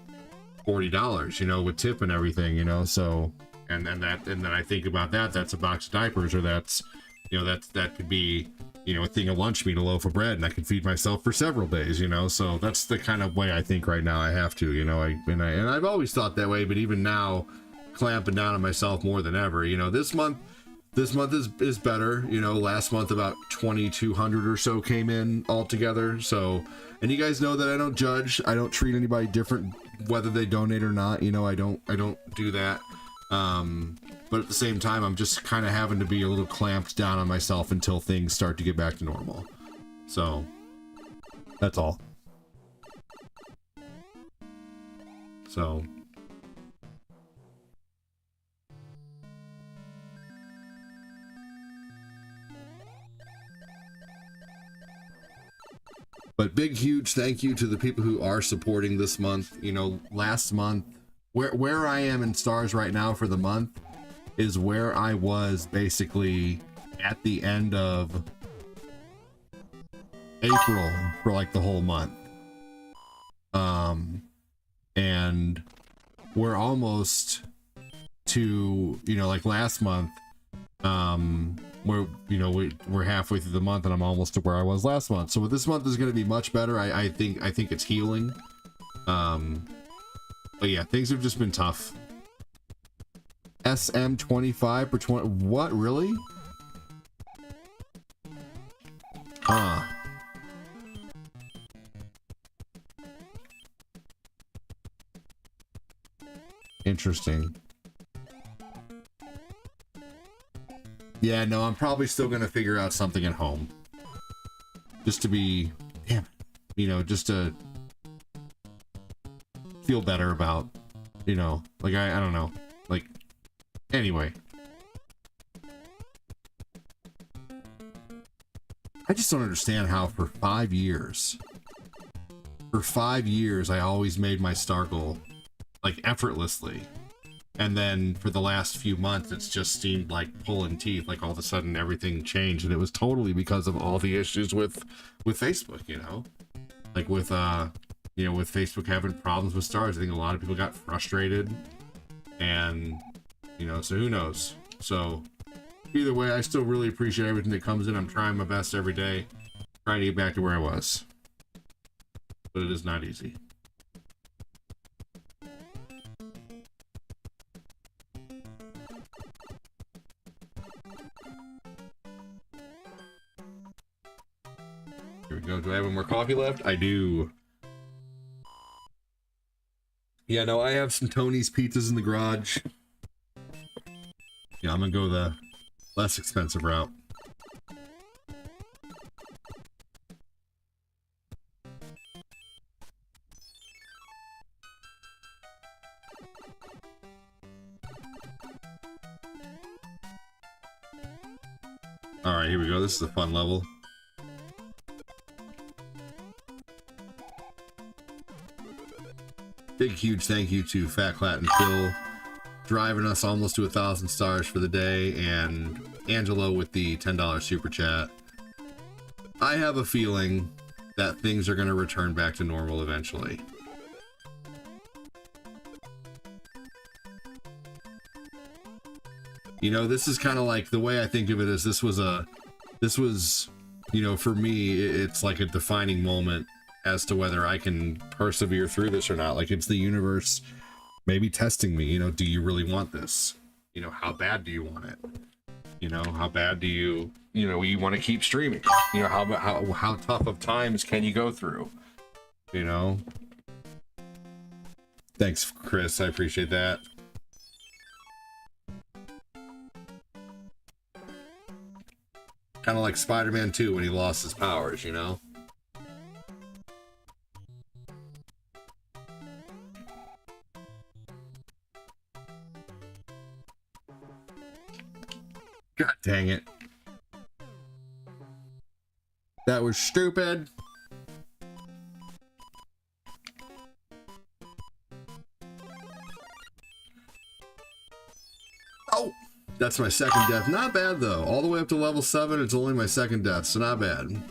$40, you know, with tip and everything, you know. So and then I think about that's a box of diapers, or that's, you know, that could be, you know, a thing of lunch meat, a loaf of bread, and I can feed myself for several days, you know. So that's the kind of way I think right now I have to, you know. I've always thought that way, but even now, clamping down on myself more than ever. You know, this month is better. You know, last month about 2,200 or so came in altogether. So, and you guys know that I don't judge. I don't treat anybody different whether they donate or not. You know, I don't do that. But at the same time, I'm just kind of having to be a little clamped down on myself until things start to get back to normal. So that's all. So but big, huge thank you to the people who are supporting this month. You know, last month, where I am in stars right now for the month is where I was basically at the end of April for like the whole month. And we're almost to, you know, like last month, we're halfway through the month and I'm almost to where I was last month. So this month is going to be much better. I think it's healing. But yeah, things have just been tough. SM25 per 20. What, really? Interesting. Yeah, no, I'm probably still gonna figure out something at home. Just to be, damn, you know, just to feel better about, you know, like, I don't know, like, anyway. I just don't understand how for 5 years, I always made my star goal, like, effortlessly. And then for the last few months, it's just seemed like pulling teeth. Like all of a sudden everything changed, and it was totally because of all the issues with Facebook, you know, like with, you know, with Facebook having problems with stars. I think a lot of people got frustrated, and, you know, so who knows? So either way, I still really appreciate everything that comes in. I'm trying my best every day, trying to get back to where I was, but it is not easy. Here we go. Do I have any more coffee left? I do. Yeah, no, I have some Tony's pizzas in the garage. Yeah, I'm gonna go the less expensive route. Alright, here we go. This is a fun level. Big, huge thank you to Fat Clat and Phil, driving us almost to 1,000 stars for the day, and Angelo with the $10 super chat. I have a feeling that things are going to return back to normal eventually. You know, this is kind of like, the way I think of it is this was, you know, for me, it's like a defining moment as to whether I can persevere through this or not. Like, it's the universe maybe testing me, you know, do you really want this? You know, how bad do you want it? You know, how bad do you you want to keep streaming. How tough of times can you go through? Thanks, Chris. I appreciate that. Kind of like Spider-Man 2 when he lost his powers, God dang it. That was stupid. Oh, that's my second death. Not bad though. All the way up to level 7, it's only my second death, so not bad.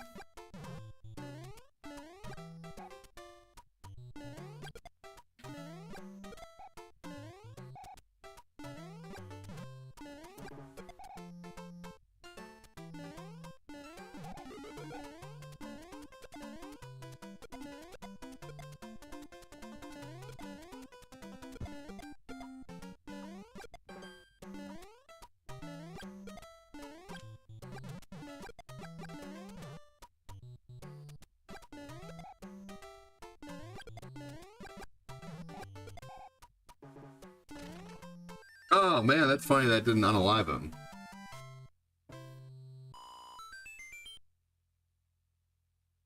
Oh man, that's funny that didn't unalive him.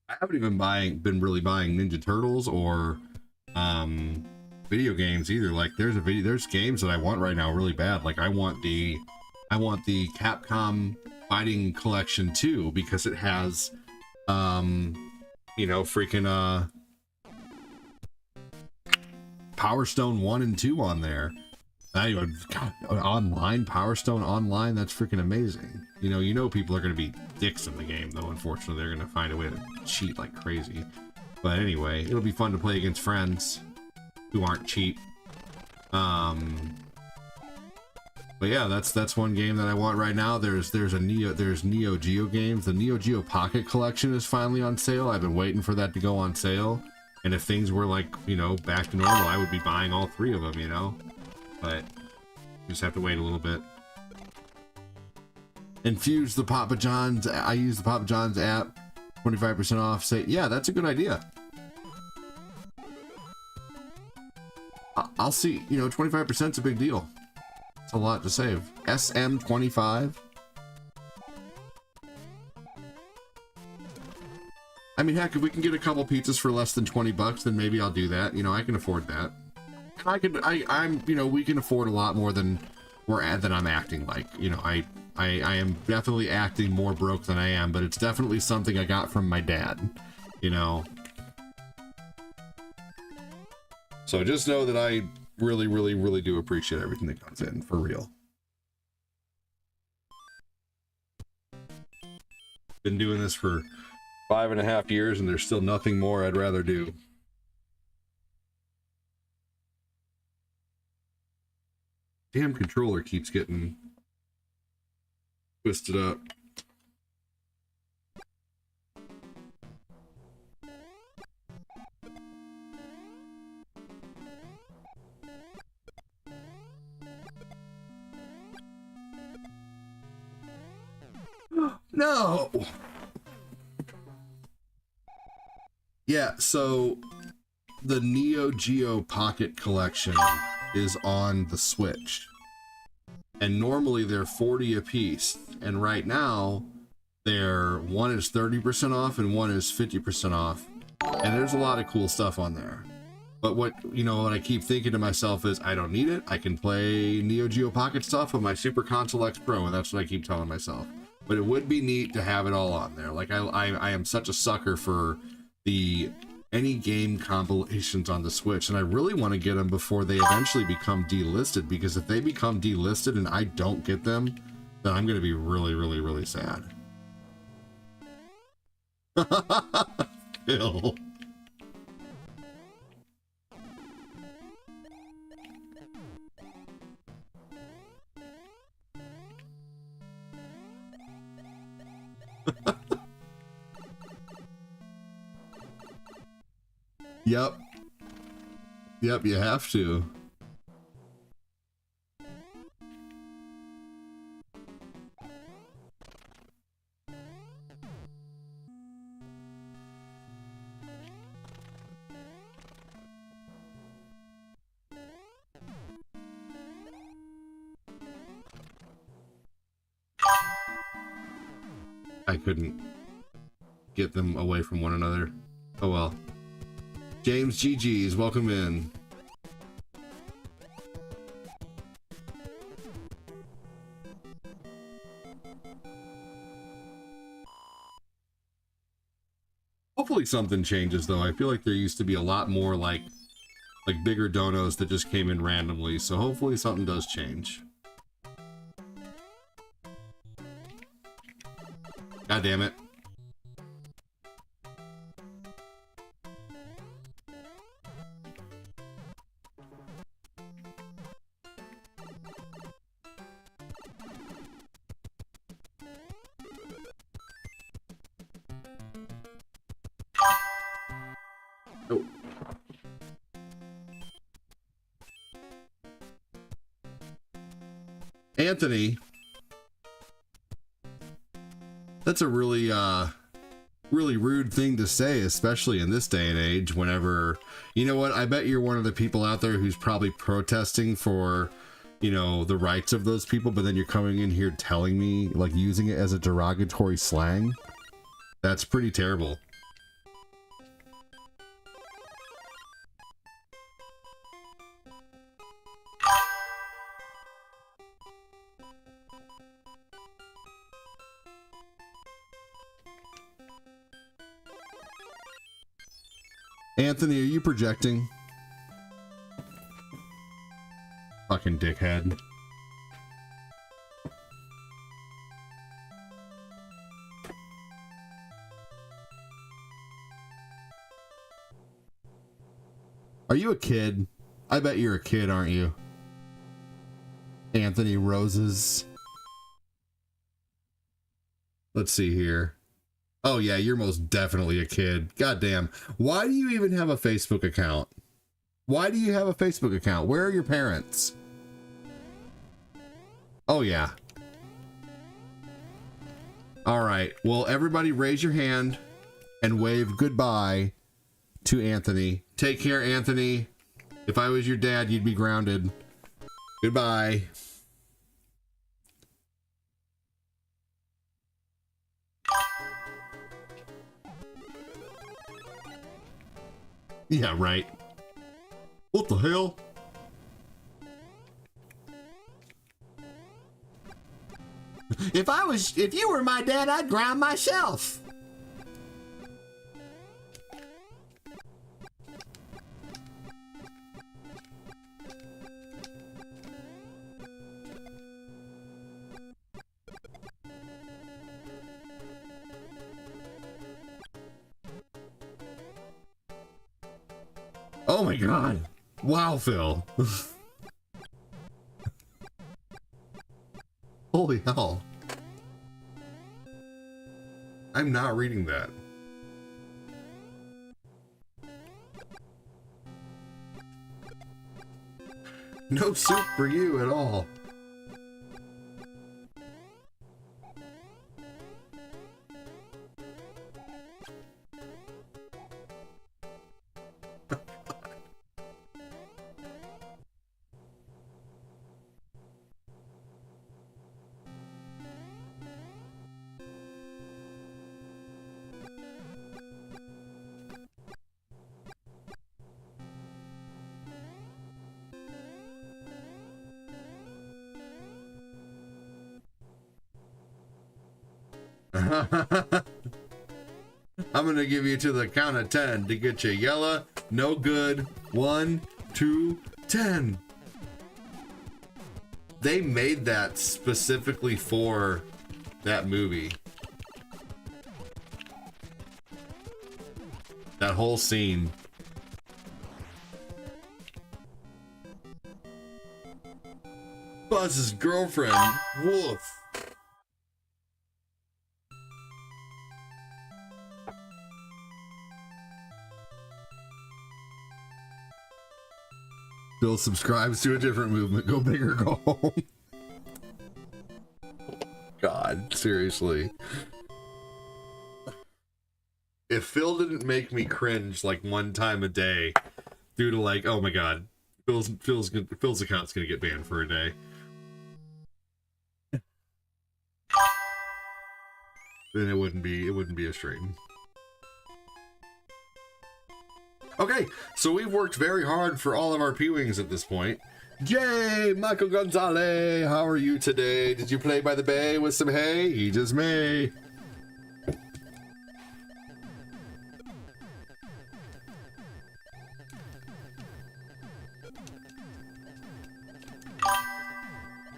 I haven't even been really buying Ninja Turtles or video games either. Like there's games that I want right now really bad. Like I want the Capcom Fighting Collection 2 because it has freaking Power Stone 1 and 2 on there. God, online, Power Stone online, that's freaking amazing. People are going to be dicks in the game, though. Unfortunately, they're going to find a way to cheat like crazy. But anyway, it'll be fun to play against friends who aren't cheap. But yeah, that's one game that I want right now. There's Neo Geo games. The Neo Geo Pocket Collection is finally on sale. I've been waiting for that to go on sale. And if things were like, back to normal, I would be buying all 3 of them, But you just have to wait a little bit. Infuse the Papa John's. I use the Papa John's app. 25% off. Say, yeah, that's a good idea. I'll see. 25% is a big deal. It's a lot to save. SM25. I mean, heck, if we can get a couple pizzas for less than $20, then maybe I'll do that. I can afford that. We can afford a lot more than I'm acting like. I am definitely acting more broke than I am, but it's definitely something I got from my dad, So just know that I really, really, really do appreciate everything that comes in, for real. Been doing this for 5.5 years, and there's still nothing more I'd rather do. Damn controller keeps getting twisted up. No! Yeah, so the Neo Geo Pocket Collection is on the Switch, and normally they're 40 a piece, and right now one is 30% off and one is 50% off, and there's a lot of cool stuff on there. But what I keep thinking to myself is, I don't need it. I can play Neo Geo Pocket stuff on my Super Console X Pro, and that's what I keep telling myself. But it would be neat to have it all on there. Like I am such a sucker for any game compilations on the Switch, and I really want to get them before they eventually become delisted, because if they become delisted and I don't get them, then I'm going to be really, really, really sad. Phil. Yep, you have to. I couldn't get them away from one another. Oh well. James GG's, welcome in. Hopefully something changes though. I feel like there used to be a lot more like bigger donos that just came in randomly, so hopefully something does change. God damn it. Oh. Anthony, that's a really rude thing to say, especially in this day and age, whenever, you know what, I bet you're one of the people out there who's probably protesting for, you know, the rights of those people, but then you're coming in here telling me, like, using it as a derogatory slang. That's pretty terrible. Anthony, are you projecting? Fucking dickhead. Are you a kid? I bet you're a kid, aren't you? Anthony Roses. Let's see here. Oh yeah, you're most definitely a kid. Goddamn. Why do you even have a Facebook account? Why do you have a Facebook account? Where are your parents? Oh yeah. All right. Well, everybody raise your hand and wave goodbye to Anthony. Take care, Anthony. If I was your dad, you'd be grounded. Goodbye. Yeah, right. What the hell? If you were my dad, I'd ground myself. Oh my god. Wow, Phil. Holy hell. I'm not reading that. No soup for you at all. I'm gonna give you to the count of 10 to get you yellow. No good. 1, 2, 10. They made that specifically for that movie. That whole scene. Buzz's girlfriend. Woof. Bill subscribes to a different movement. Go big or go home. God, seriously. If Phil didn't make me cringe like one time a day due to like, oh my god, Phil's account's gonna get banned for a day. then it wouldn't be a stream. Okay, so we've worked very hard for all of our P-Wings at this point. Jay, Michael Gonzalez, how are you today? Did you play by the bay with some hay? He just may.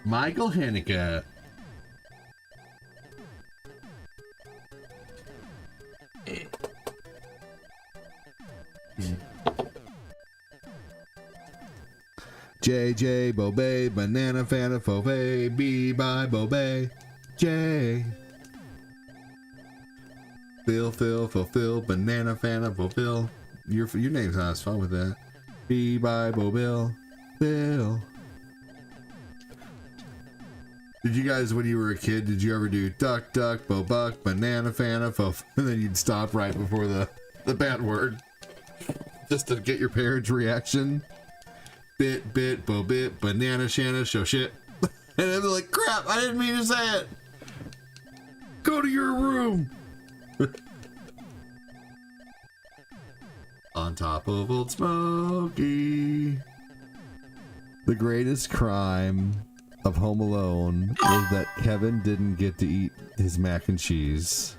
Michael Haneke. JJ Bobay, Banana Fana Fove, B by Bobay, J. Fulfill, Banana Fana Fulfill. Your name's not as fun with that. B by Bobill, Bill. Did you guys, when you were a kid, did you ever do duck, duck, bo buck, banana fana, fo, and then you'd stop right before the bad word? Just to get your parents' reaction. Bit, bo bit, banana shanna, show shit. And they'd be like, crap, I didn't mean to say it. Go to your room. On top of Old Smoky. The greatest crime of Home Alone was that Kevin didn't get to eat his mac and cheese.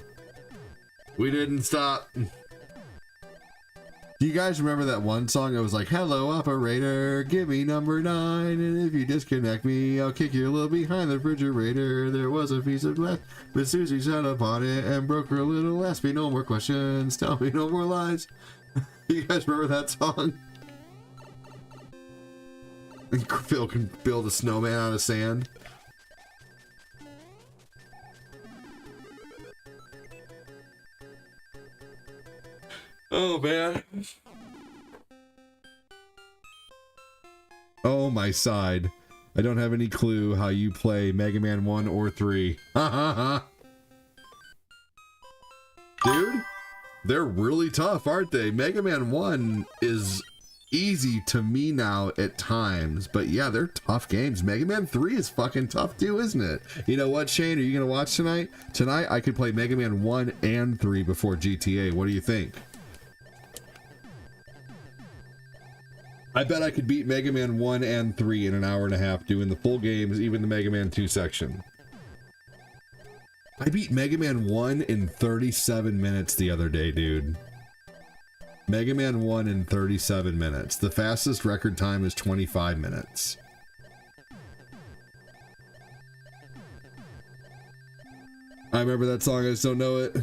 We didn't stop. Do you guys remember that one song? It was like, hello operator, give me number 9, and if you disconnect me, I'll kick your little behind the refrigerator. There was a piece of glass, Miss Susie sat upon it and broke her little. Ask me no more questions, tell me no more lies. You guys remember that song? Phil can build a snowman out of sand. Oh, man. Oh, my side. I don't have any clue how you play Mega Man 1 or 3. Ha ha ha. Dude, they're really tough, aren't they? Mega Man 1 is easy to me now at times, but yeah, they're tough games. Mega Man 3 is fucking tough too, isn't it? You know what, Shane? Are you gonna watch tonight? Tonight, I could play Mega Man 1 and 3 before GTA. What do you think? I bet I could beat Mega Man 1 and 3 in an hour and a half doing the full games, even the Mega Man 2 section. I beat Mega Man 1 in 37 minutes the other day, dude. Mega Man 1 in 37 minutes. The fastest record time is 25 minutes. I remember that song, I just don't know it.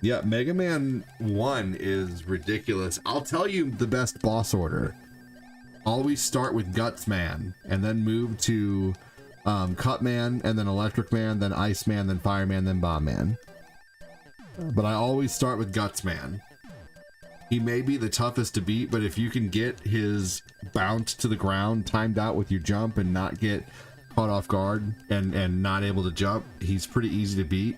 Yeah, Mega Man 1 is ridiculous. I'll tell you the best boss order. Always start with Guts Man, and then move to Cut Man, and then Electric Man, then Ice Man, then Fire Man, then Bomb Man. But I always start with Guts Man. He may be the toughest to beat, but if you can get his bounce to the ground timed out with your jump and not get caught off guard and not able to jump, he's pretty easy to beat.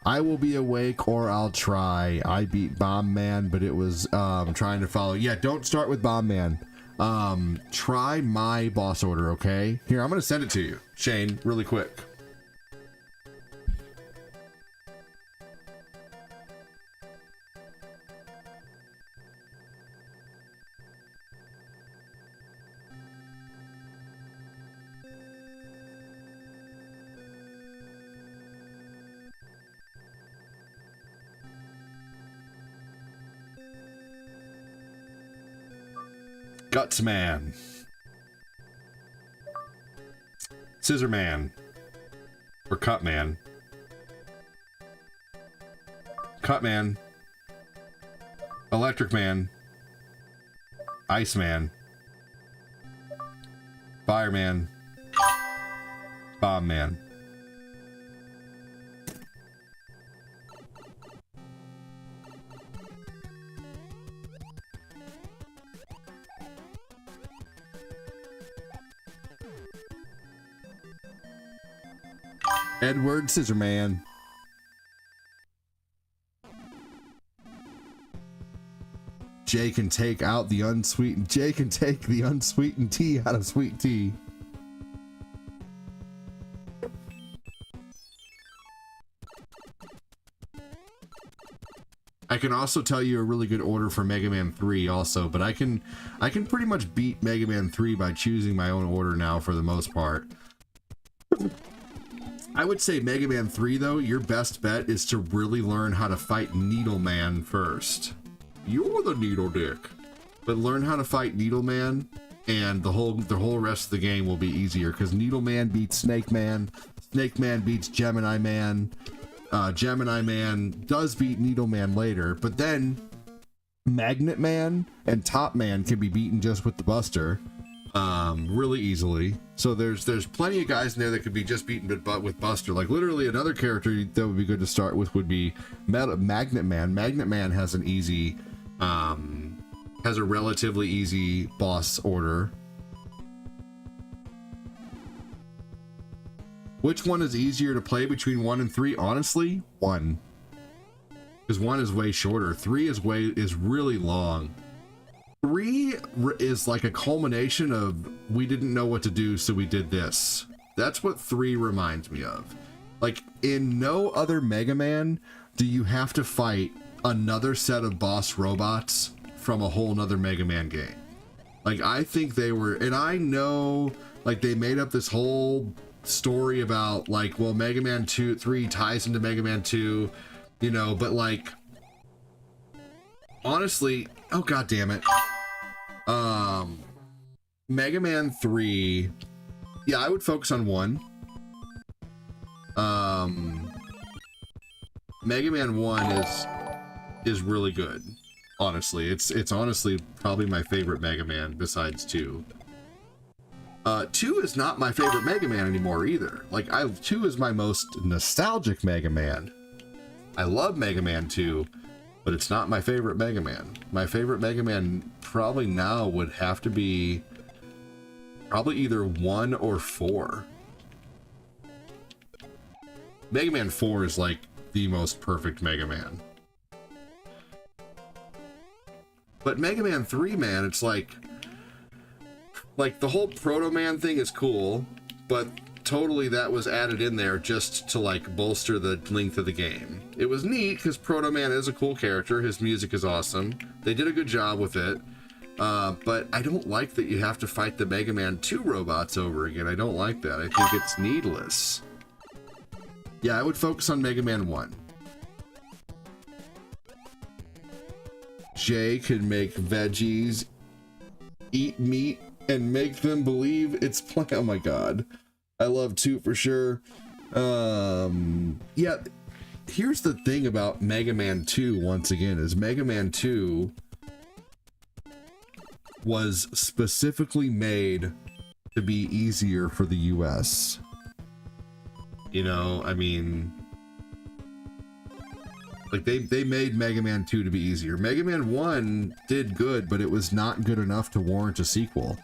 I will be awake or I'll try. I beat Bomb Man, but it was trying to follow. Yeah, don't start with Bomb Man. Try my boss order, okay? Here, I'm gonna send it to you, Shane, really quick. Guts Man, Scissor Man, or Cut Man, Cut Man, Electric Man, Ice Man, Fire Man, Bomb Man. Edward Scissorman. Jay can take out the unsweetened. Jay can take the unsweetened tea out of sweet tea. I can also tell you a really good order for Mega Man 3 also, but I can pretty much beat Mega Man 3 by choosing my own order now for the most part. I would say Mega Man 3 though, your best bet is to really learn how to fight Needle Man first. You're the Needle Dick. But learn how to fight Needle Man and the whole rest of the game will be easier because Needle Man beats Snake Man, Snake Man beats Gemini Man. Gemini Man does beat Needle Man later, but then Magnet Man and Top Man can be beaten just with the Buster really easily. So there's plenty of guys in there that could be just beaten with Buster. Like literally another character that would be good to start with would be Magnet Man. Magnet Man has an easy has a relatively easy boss order. Which one is easier to play between 1 and 3? Honestly, 1. Because 1 is way shorter. 3 is really long. 3 is like a culmination of we didn't know what to do, so we did this. That's what 3 reminds me of. Like in no other Mega Man do you have to fight another set of boss robots from a whole nother Mega Man game. Like I think they were, and I know like they made up this whole story about like, well, Mega Man 3 ties into Mega Man 2, you know, but like honestly, oh god damn it, Mega Man 3, yeah, I would focus on 1. Mega Man 1 is really good, honestly. It's honestly probably my favorite Mega Man besides 2. 2 is not my favorite Mega Man anymore either. Like 2 is my most nostalgic Mega Man. I love Mega Man 2, but it's not my favorite Mega Man. My favorite Mega Man probably now would have to be probably either 1 or 4. Mega Man 4 is like the most perfect Mega Man. But Mega Man 3, man, it's like the whole Proto Man thing is cool, but totally that was added in there just to like bolster the length of the game. It was neat because Proto Man is a cool character. His music is awesome. They did a good job with it. But I don't like that you have to fight the Mega Man 2 robots over again. I don't like that. I think it's needless. Yeah, I would focus on Mega Man 1. Jay could make veggies eat meat and make them believe it's oh my god, I love 2 for sure. Yeah, here's the thing about Mega Man 2 once again is Mega Man 2 was specifically made to be easier for the US. You know, I mean, like they made Mega Man 2 to be easier. Mega Man 1 did good, but it was not good enough to warrant a sequel.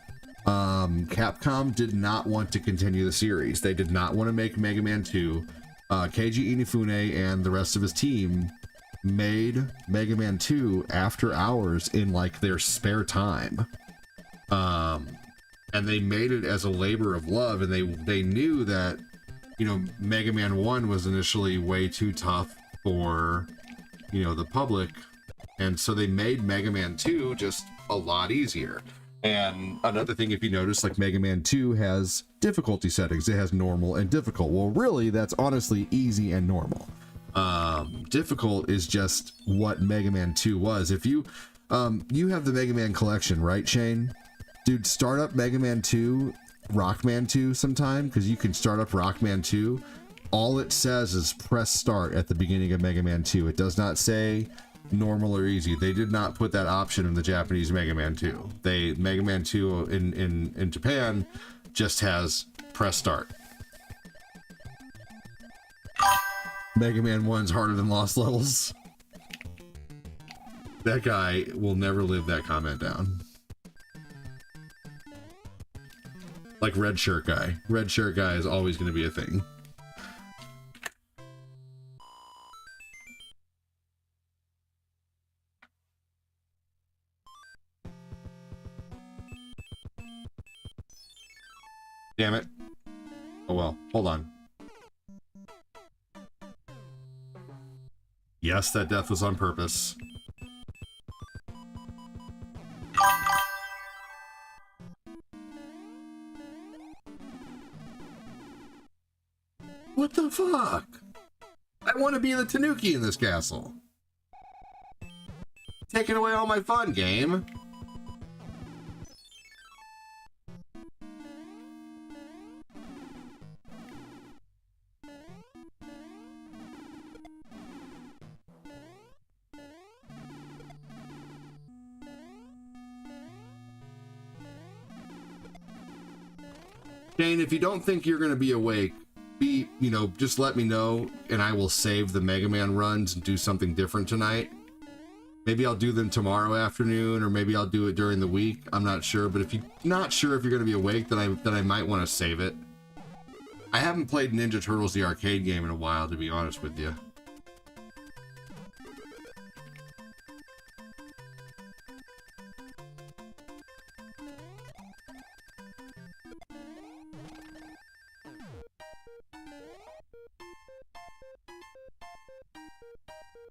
Capcom did not want to continue the series. They did not want to make Mega Man 2. Keiji Inafune and the rest of his team made Mega Man 2 after hours in like their spare time. And they made it as a labor of love, and they knew that, you know, Mega Man 1 was initially way too tough for, you know, the public, and so they made Mega Man 2 just a lot easier. And another thing, if you notice, like Mega Man 2 has difficulty settings. It has normal and difficult. Well, really, that's honestly easy and normal. Difficult is just what Mega Man 2 was. If you you have the Mega Man collection, right, Shane? Dude, start up Mega Man 2, Rockman 2 sometime, because you can start up Rockman 2. All it says is press start at the beginning of Mega Man 2. It does not say normal or easy. They did not put that option in the Japanese Mega Man 2. Mega Man 2 in Japan just has press start. Mega Man 1's harder than Lost Levels. That guy will never live that comment down. Like Red Shirt Guy. Red Shirt Guy is always going to be a thing. Damn it. Oh well, hold on. Yes, that death was on purpose. What the fuck? I want to be the Tanuki in this castle. Taking away all my fun, game. Shane, if you don't think you're going to be awake, just let me know and I will save the Mega Man runs and do something different tonight. Maybe I'll do them tomorrow afternoon, or maybe I'll do it during the week. I'm not sure, but if you're not sure if you're going to be awake, then I might want to save it. I haven't played Ninja Turtles the arcade game in a while, to be honest with you.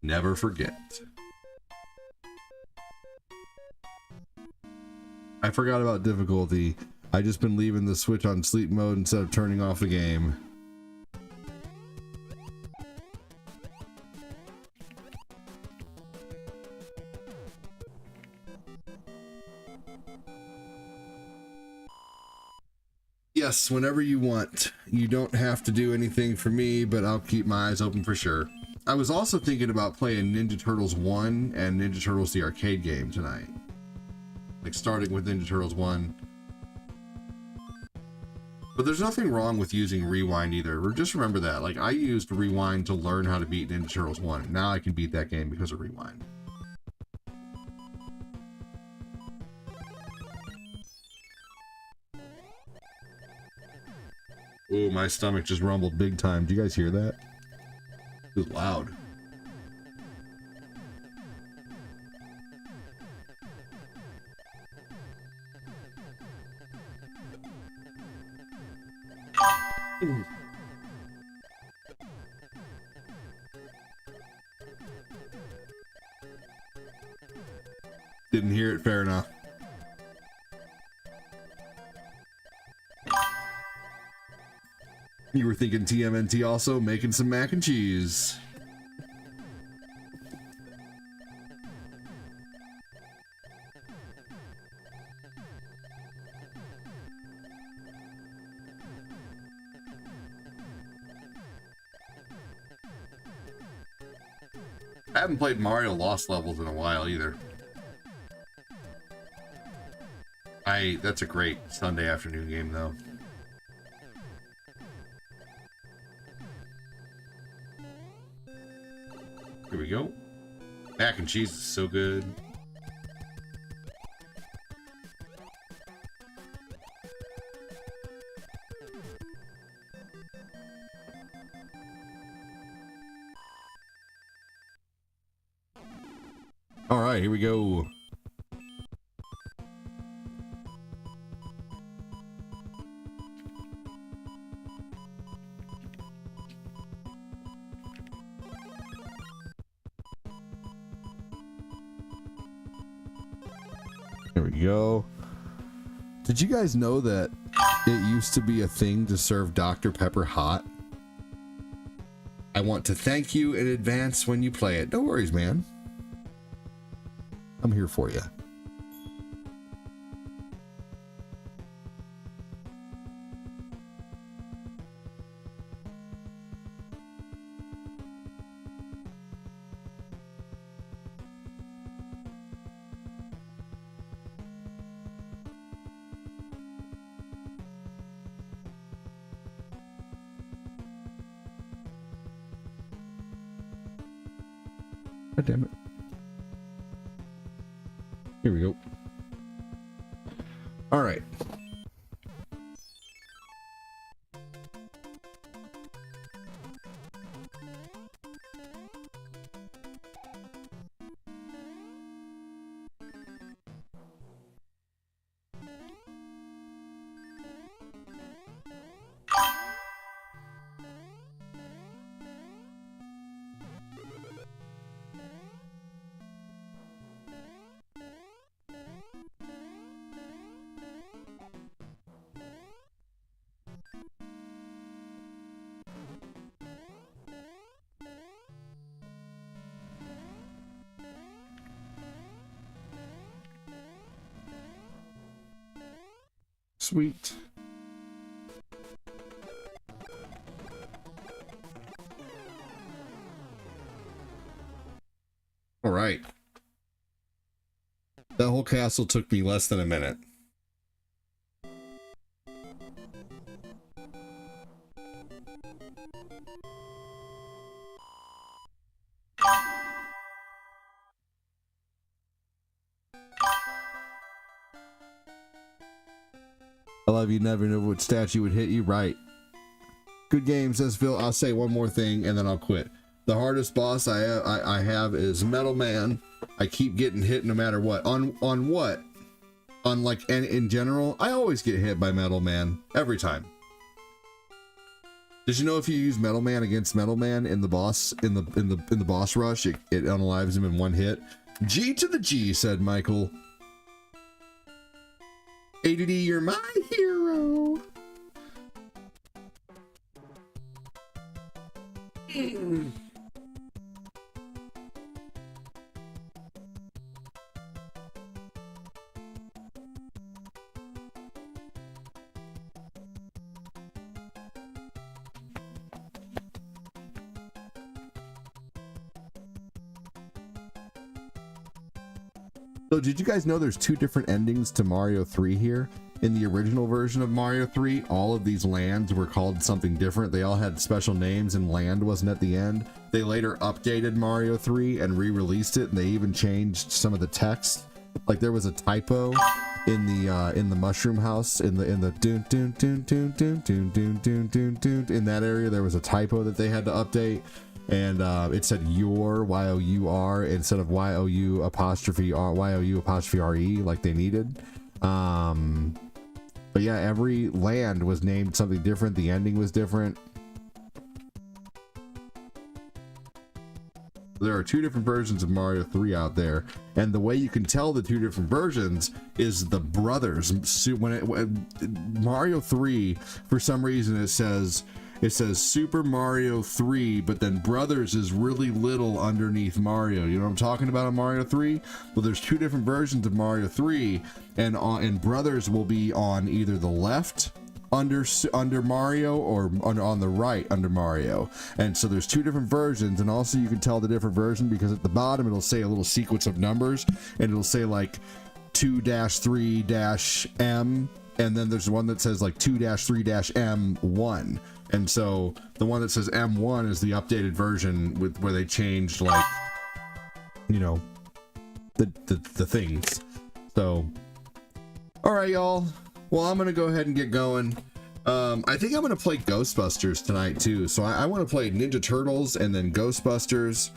Never forget. I forgot about difficulty. I just been leaving the Switch on sleep mode instead of turning off the game. Yes, whenever you want. You don't have to do anything for me, but I'll keep my eyes open for sure. I was also thinking about playing Ninja Turtles 1 and Ninja Turtles the arcade game tonight. Like starting with Ninja Turtles 1. But there's nothing wrong with using Rewind either. Just remember that. Like, I used Rewind to learn how to beat Ninja Turtles 1. Now I can beat that game because of Rewind. Ooh, my stomach just rumbled big time. Do you guys hear that? It was loud. Didn't hear it, fair enough. You were thinking TMNT also, making some mac and cheese. I haven't played Mario Lost Levels in a while either. That's a great Sunday afternoon game though. Here we go. Mac and cheese is so good. All right, here we go. There we go. Did you guys know that it used to be a thing to serve Dr. Pepper hot? I want to thank you in advance when you play it. No worries, man. I'm here for you. God damn it. Here we go. All right. Sweet. All right. That whole castle took me less than a minute. I love you. Never know what statue would hit you. Right. Good game, says Phil. I'll say one more thing and then I'll quit. The hardest boss I have is Metal Man. I keep getting hit no matter what. On what? On like in general, I always get hit by Metal Man every time. Did you know if you use Metal Man against Metal Man in the boss in the boss rush, it unalives him in one hit? G to the G, said Michael. ADD, you're my hero. So did you guys know there's two different endings to Mario 3 here? In the original version of Mario 3, all of these lands were called something different. They all had special names and land wasn't at the end. They later updated Mario 3 and re-released it, and they even changed some of the text. Like there was a typo in the mushroom house in the dun dun dun dun dun dun dun dun dun dun, in that area there was a typo that they had to update. And it said your Y-O-U-R instead of Y-O-U apostrophe R, Y-O-U apostrophe R-E like they needed. But yeah, every land was named something different. The ending was different. There are two different versions of Mario 3 out there, and the way you can tell the two different versions is the brothers. When Mario 3, for some reason it says Super Mario 3, but then Brothers is really little underneath Mario. You know what I'm talking about on Mario 3? Well, there's two different versions of Mario 3, and Brothers will be on either the left under Mario or on the right under Mario. And so there's two different versions, and also you can tell the different version because at the bottom it'll say a little sequence of numbers, and it'll say like 2-3-M, and then there's one that says like 2-3-M1. And so the one that says M1 is the updated version where they changed, like, you know, the things. So, all right, y'all. Well, I'm going to go ahead and get going. I think I'm going to play Ghostbusters tonight, too. So I want to play Ninja Turtles and then Ghostbusters.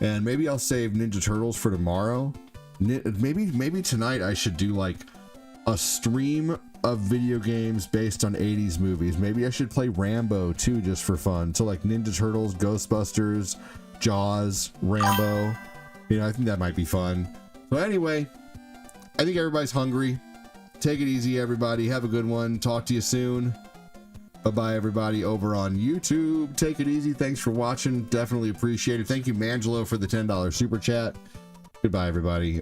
And maybe I'll save Ninja Turtles for tomorrow. Maybe tonight I should do, like, a stream of video games based on 80s movies. Maybe I should play Rambo too, just for fun. So like Ninja Turtles, Ghostbusters, Jaws, Rambo. You know, I think that might be fun. So anyway, I think everybody's hungry. Take it easy, everybody. Have a good one. Talk to you soon. Bye-bye, everybody over on YouTube. Take it easy. Thanks for watching. Definitely appreciate it. Thank you, Mangelo, for the $10 super chat. Goodbye, everybody.